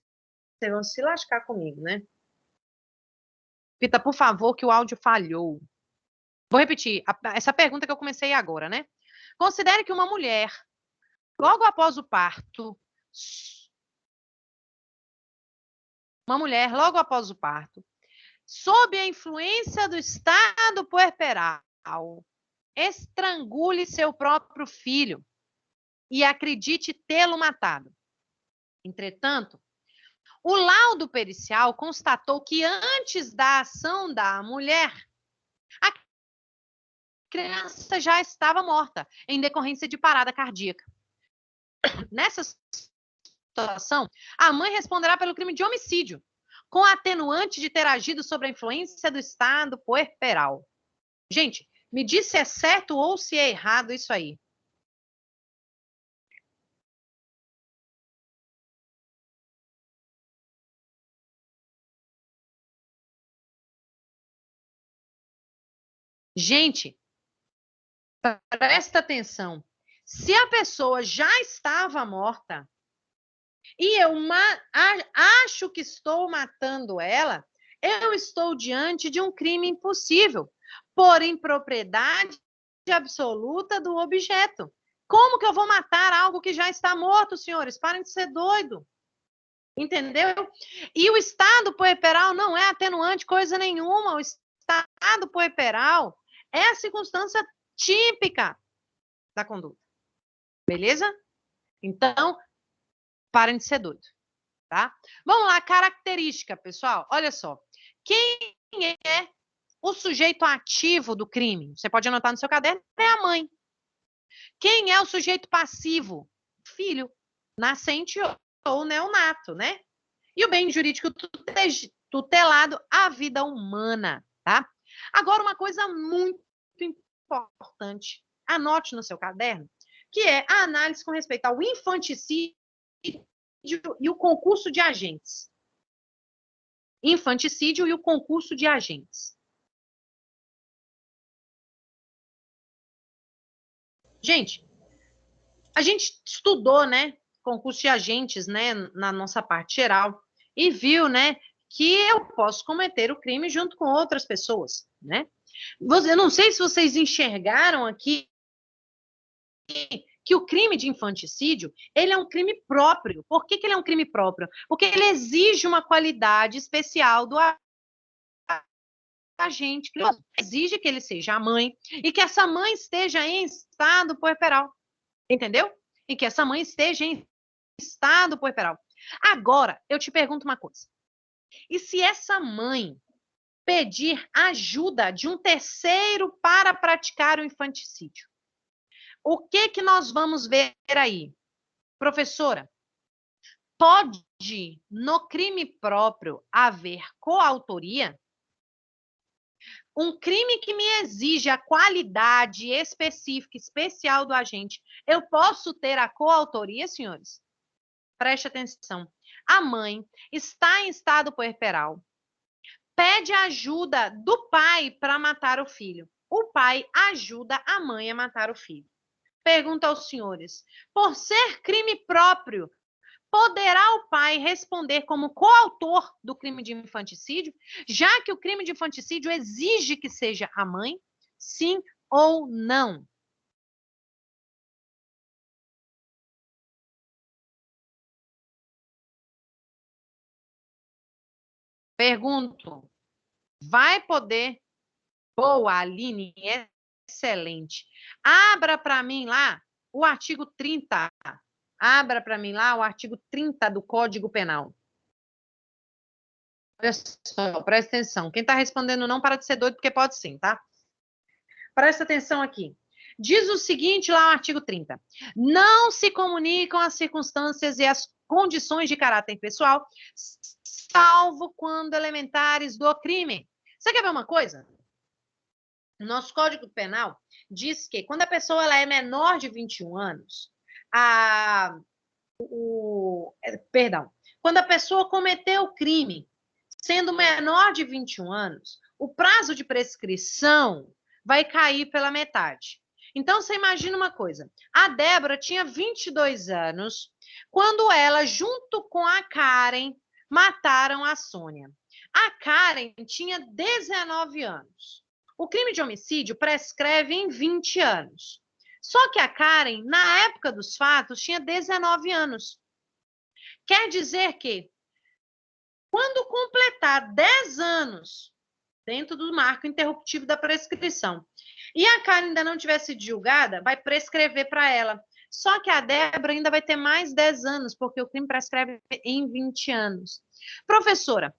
S1: vão se lascar comigo, né? Pita, por favor, que o áudio falhou. Vou repetir, essa pergunta que eu comecei agora, né? Considere que uma mulher, logo após o parto, sob a influência do estado puerperal, estrangule seu próprio filho e acredite tê-lo matado. Entretanto, o laudo pericial constatou que antes da ação da mulher, a criança já estava morta em decorrência de parada cardíaca. Nessa situação, a mãe responderá pelo crime de homicídio, com a atenuante de ter agido sob a influência do estado puerperal. Gente, me diz se é certo ou se é errado isso aí. Gente, presta atenção. Se a pessoa já estava morta e eu acho que estou matando ela, eu estou diante de um crime impossível, por impropriedade absoluta do objeto. Como que eu vou matar algo que já está morto, senhores? Parem de ser doido. Entendeu? E o estado puerperal não é atenuante coisa nenhuma. O estado puerperal é a circunstância típica da conduta. Beleza? Então, parem de ser doido, tá? Vamos lá, característica, pessoal. Olha só. Quem é o sujeito ativo do crime? Você pode anotar no seu caderno, é a mãe. Quem é o sujeito passivo? Filho, nascente ou neonato, né? E o bem jurídico tutelado, a vida humana, tá? Agora, uma coisa muito importante, anote no seu caderno, que é a análise com respeito ao infanticídio e o concurso de agentes. Infanticídio e o concurso de agentes. Gente, A gente estudou, né, concurso de agentes, né, na nossa parte geral, e viu, né, que eu posso cometer o crime junto com outras pessoas, né? Eu não sei se vocês enxergaram aqui que o crime de infanticídio, ele é um crime próprio. Por que ele é um crime próprio? Porque ele exige uma qualidade especial do agente, exige que ele seja a mãe e que essa mãe esteja em estado puerperal, entendeu? E que essa mãe esteja em estado puerperal. Agora, eu te pergunto uma coisa. E se essa mãe pedir ajuda de um terceiro para praticar o infanticídio? O que nós vamos ver aí? Professora, pode no crime próprio haver coautoria? Um crime que me exige a qualidade específica, especial do agente, eu posso ter a coautoria, senhores? Preste atenção. A mãe está em estado puerperal, pede ajuda do pai para matar o filho. O pai ajuda a mãe a matar o filho. Pergunta aos senhores, por ser crime próprio, poderá o pai responder como coautor do crime de infanticídio, já que o crime de infanticídio exige que seja a mãe? Sim ou não? Pergunto, vai poder? Boa, Aline, excelente. Abra para mim lá o artigo 30. Abra para mim lá o artigo 30 do Código Penal. Olha só, presta atenção. Quem está respondendo não, para de ser doido, porque pode sim, tá? Presta atenção aqui. Diz o seguinte lá no artigo 30. Não se comunicam as circunstâncias e as condições de caráter pessoal, salvo quando elementares do crime. Você quer ver uma coisa? O nosso Código Penal diz que quando a pessoa ela é menor de 21 anos, quando a pessoa cometeu o crime, sendo menor de 21 anos, o prazo de prescrição vai cair pela metade. Então, você imagina uma coisa. A Débora tinha 22 anos quando ela, junto com a Karen, mataram a Sônia. A Karen tinha 19 anos. O crime de homicídio prescreve em 20 anos. Só que a Karen, na época dos fatos, tinha 19 anos. Quer dizer que, quando completar 10 anos, dentro do marco interruptivo da prescrição, e a Karen ainda não tiver sido julgada, vai prescrever para ela. Só que a Débora ainda vai ter mais 10 anos, porque o crime prescreve em 20 anos. Professora,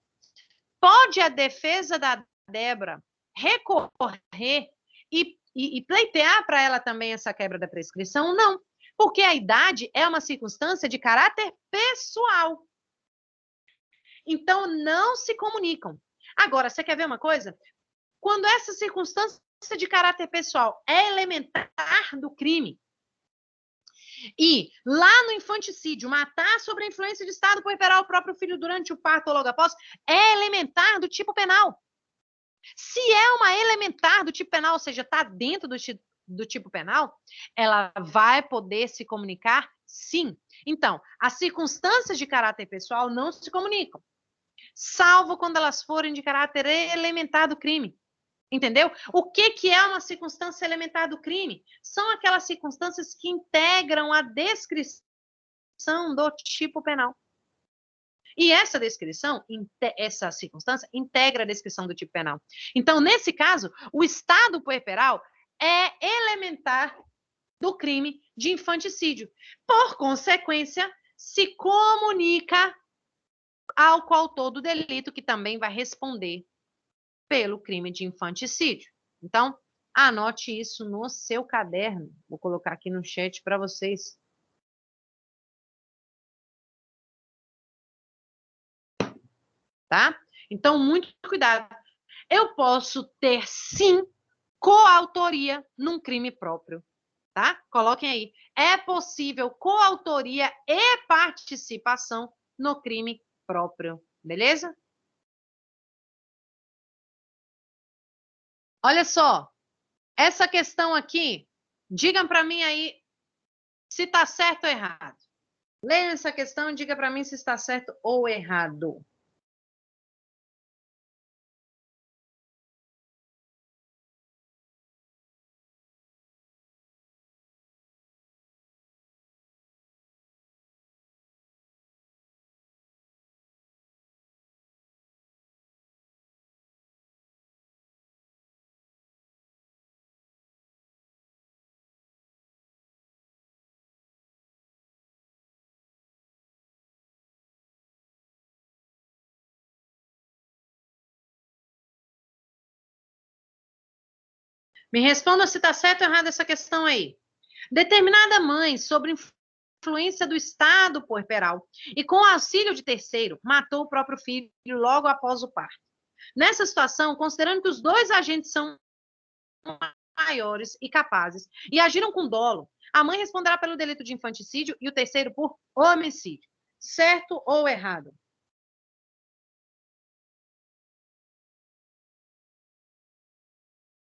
S1: pode a defesa da Débora recorrer e pleitear para ela também essa quebra da prescrição? Não, porque a idade é uma circunstância de caráter pessoal. Então, não se comunicam. Agora, você quer ver uma coisa? Quando essa circunstância de caráter pessoal é elementar do crime, e lá no infanticídio, matar sob a influência de estado puerperal o próprio filho durante o parto ou logo após, é elementar do tipo penal. Se é uma elementar do tipo penal, ou seja, está dentro do tipo penal, ela vai poder se comunicar, sim. Então, as circunstâncias de caráter pessoal não se comunicam, salvo quando elas forem de caráter elementar do crime. Entendeu? O que é uma circunstância elementar do crime? São aquelas circunstâncias que integram a descrição do tipo penal. E essa descrição, essa circunstância, integra a descrição do tipo penal. Então, nesse caso, o estado puerperal é elementar do crime de infanticídio. Por consequência, se comunica ao coautor do delito, que também vai responder pelo crime de infanticídio. Então, anote isso no seu caderno. Vou colocar aqui no chat para vocês. Tá? Então, muito cuidado. Eu posso ter, sim, coautoria num crime próprio. Tá? Coloquem aí. É possível coautoria e participação no crime próprio. Beleza? Olha só, essa questão aqui, digam para mim aí Se está certo ou errado. Leia essa questão e diga para mim se está certo ou errado. Me responda se está certo ou errado essa questão aí. Determinada mãe, sob influência do estado puerperal e com auxílio de terceiro, matou o próprio filho logo após o parto. Nessa situação, considerando que os dois agentes são maiores e capazes e agiram com dolo, a mãe responderá pelo delito de infanticídio e o terceiro por homicídio. Certo ou errado?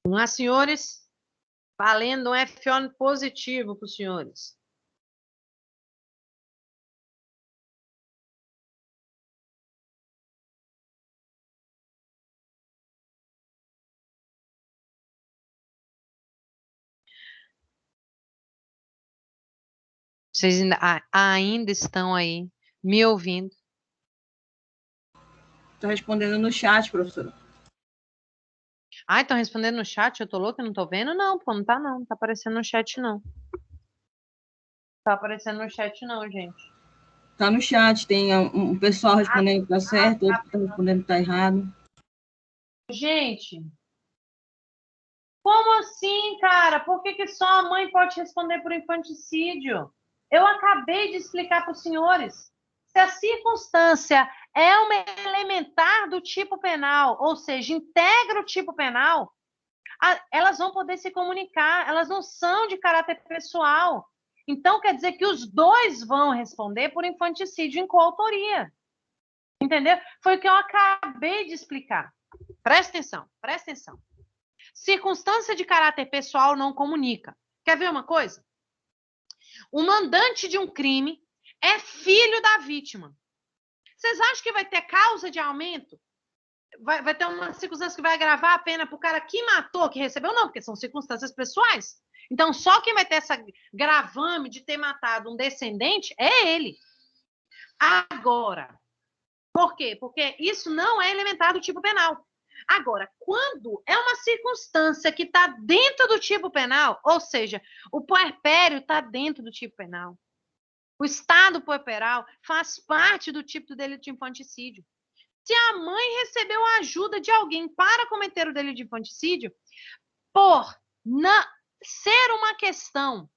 S1: Vamos lá, senhores. Valendo um F1 positivo para os senhores. Vocês ainda estão aí me ouvindo?
S5: Estou respondendo no chat, professora.
S1: Ai, estão respondendo no chat? Eu tô louca, não tô vendo? Não, pô, não tá não. Não tá aparecendo no chat, não. Tá aparecendo no chat, não, gente.
S5: Tá no chat, tem um pessoal respondendo que tá certo, outro que tá respondendo que tá errado.
S1: Gente, como assim, cara? Por que só a mãe pode responder por infanticídio? Eu acabei de explicar para os senhores. Se a circunstância é uma elementar do tipo penal, ou seja, integra o tipo penal, elas vão poder se comunicar, elas não são de caráter pessoal. Então, quer dizer que os dois vão responder por infanticídio em coautoria. Entendeu? Foi o que eu acabei de explicar. Presta atenção, presta atenção. Circunstância de caráter pessoal não comunica. Quer ver uma coisa? O mandante de um crime é filho da vítima. Vocês acham que vai ter causa de aumento? Vai ter uma circunstância que vai agravar a pena para o cara que matou, que recebeu? Não, porque são circunstâncias pessoais. Então, só quem vai ter essa gravame de ter matado um descendente é ele. Agora, por quê? Porque isso não é elementar do tipo penal. Agora, quando é uma circunstância que está dentro do tipo penal, ou seja, o puerpério está dentro do tipo penal, o estado puerperal faz parte do tipo do delito de infanticídio. Se a mãe recebeu a ajuda de alguém para cometer o delito de infanticídio, por ser uma questão,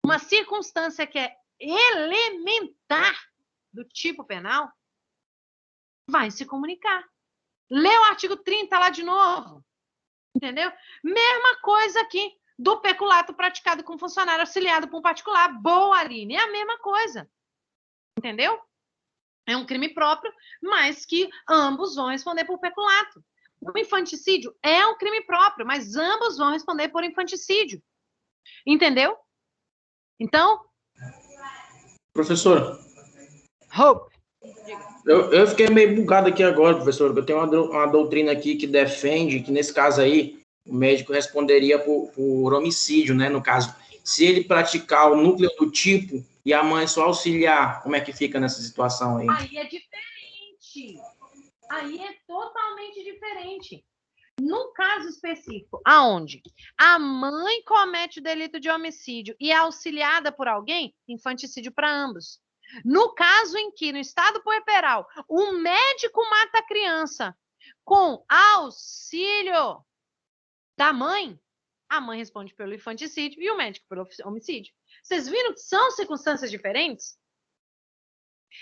S1: uma circunstância que é elementar do tipo penal, vai se comunicar. Lê o artigo 30 lá de novo. Entendeu? Mesma coisa aqui do peculato praticado com funcionário auxiliado por um particular. Boa, Aline. É a mesma coisa. Entendeu? É um crime próprio, mas que ambos vão responder por peculato. O infanticídio é um crime próprio, mas ambos vão responder por infanticídio. Entendeu? Então...
S2: Professora.
S1: Hope.
S2: Eu fiquei meio bugado aqui agora, professor. Eu tenho uma doutrina aqui que defende que, nesse caso aí, o médico responderia por homicídio, né? No caso, se ele praticar o núcleo do tipo e a mãe só auxiliar, como é que fica nessa situação aí?
S1: Aí é diferente. Aí é totalmente diferente. No caso específico, aonde a mãe comete o delito de homicídio e é auxiliada por alguém, infanticídio para ambos. No caso em que, no estado puerperal, o médico mata a criança com auxílio da mãe, a mãe responde pelo infanticídio e o médico pelo homicídio. Vocês viram que são circunstâncias diferentes?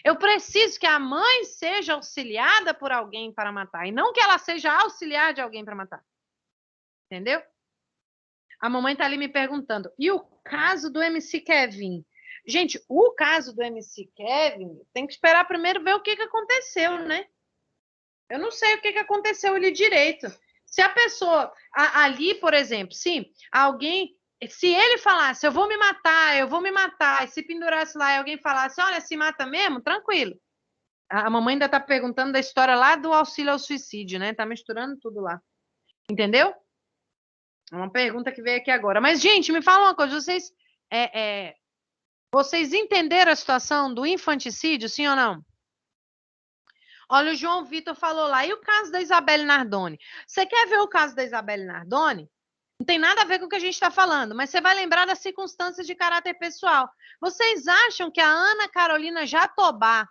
S1: Eu preciso que a mãe seja auxiliada por alguém para matar, e não que ela seja auxiliar de alguém para matar. Entendeu? A mamãe está ali me perguntando, e o caso do MC Kevin? Gente, o caso do MC Kevin, tem que esperar primeiro ver o que aconteceu, né? Eu não sei o que aconteceu ali direito. Se a pessoa, ali, por exemplo, se alguém Se ele falasse, eu vou me matar, e se pendurasse lá e alguém falasse, olha, se mata mesmo, tranquilo. A mamãe ainda está perguntando da história lá do auxílio ao suicídio, né? Tá misturando tudo lá. Entendeu? É uma pergunta que veio aqui agora. Mas, gente, me fala uma coisa, vocês entenderam a situação do infanticídio, sim ou não? Olha, o João Vitor falou lá, e o caso da Isabelle Nardoni? Você quer ver o caso da Isabelle Nardoni? Não tem nada a ver com o que a gente está falando, mas você vai lembrar das circunstâncias de caráter pessoal. Vocês acham que a Ana Carolina Jatobá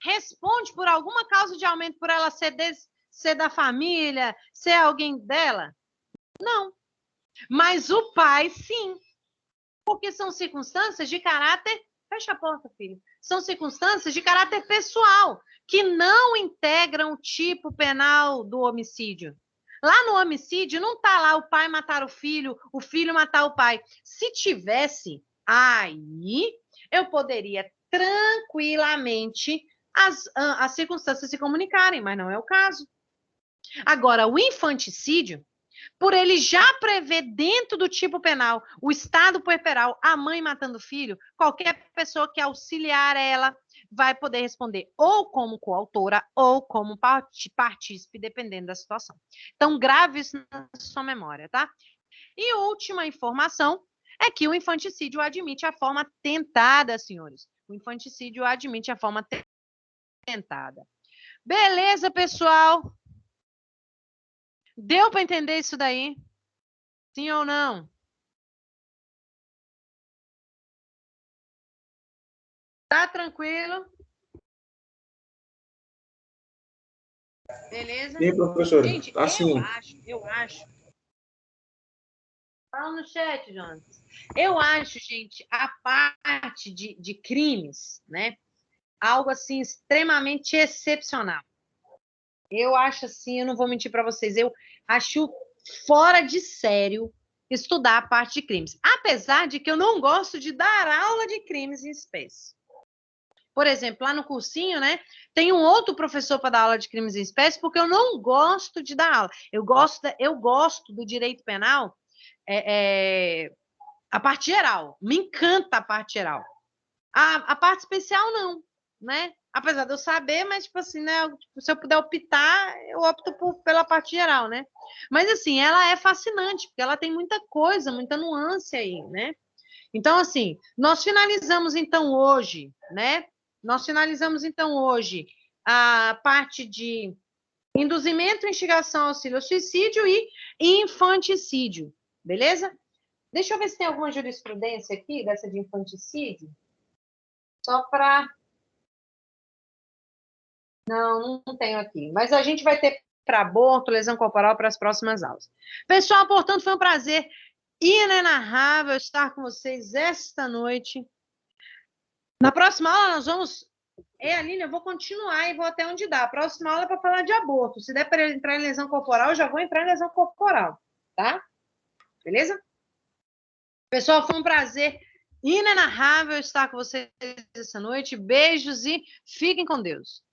S1: responde por alguma causa de aumento por ela ser da família, ser alguém dela? Não. Mas o pai, sim. Porque são circunstâncias de caráter... Fecha a porta, filho. São circunstâncias de caráter pessoal, que não integram o tipo penal do homicídio. Lá no homicídio, não está lá o pai matar o filho matar o pai. Se tivesse, aí eu poderia tranquilamente as circunstâncias se comunicarem, mas não é o caso. Agora, o infanticídio, por ele já prever dentro do tipo penal o estado puerperal, a mãe matando o filho, qualquer pessoa que auxiliar ela vai poder responder ou como coautora ou como partícipe, dependendo da situação. Então, grave isso na sua memória, tá? E última informação é que o infanticídio admite a forma tentada, senhores. O infanticídio admite a forma tentada. Beleza, pessoal? Deu para entender isso daí? Sim ou não? Tá tranquilo? Beleza?
S2: Sim, professor.
S1: Gente,
S2: Tá sim.
S1: eu acho. Fala no chat, Jonas. Eu acho, gente, a parte de crimes, né? Algo assim extremamente excepcional. Eu acho assim, eu não vou mentir para vocês, eu acho fora de sério estudar a parte de crimes. Apesar de que eu não gosto de dar aula de crimes em espécie. Por exemplo, lá no cursinho, né, tem um outro professor para dar aula de crimes em espécie, porque eu não gosto de dar aula. Eu gosto do direito penal, a parte geral. Me encanta a parte geral. A parte especial, não, né? Apesar de eu saber, mas, tipo assim, né? Se eu puder optar, eu opto pela parte geral, né? Mas, assim, ela é fascinante, porque ela tem muita coisa, muita nuance aí, né? Então, assim, nós finalizamos, então, hoje, né? Nós finalizamos, então, hoje a parte de induzimento, instigação, auxílio ao suicídio e infanticídio, beleza? Deixa eu ver se tem alguma jurisprudência aqui, dessa de infanticídio. Só para... Não tenho aqui. Mas a gente vai ter para aborto, lesão corporal para as próximas aulas. Pessoal, portanto, foi um prazer inenarrável estar com vocês esta noite. Na próxima aula, nós vamos... Aline, eu vou continuar e vou até onde dá. A próxima aula é para falar de aborto. Se der para entrar em lesão corporal, eu já vou entrar em lesão corporal, tá? Beleza? Pessoal, foi um prazer inenarrável estar com vocês essa noite. Beijos e fiquem com Deus.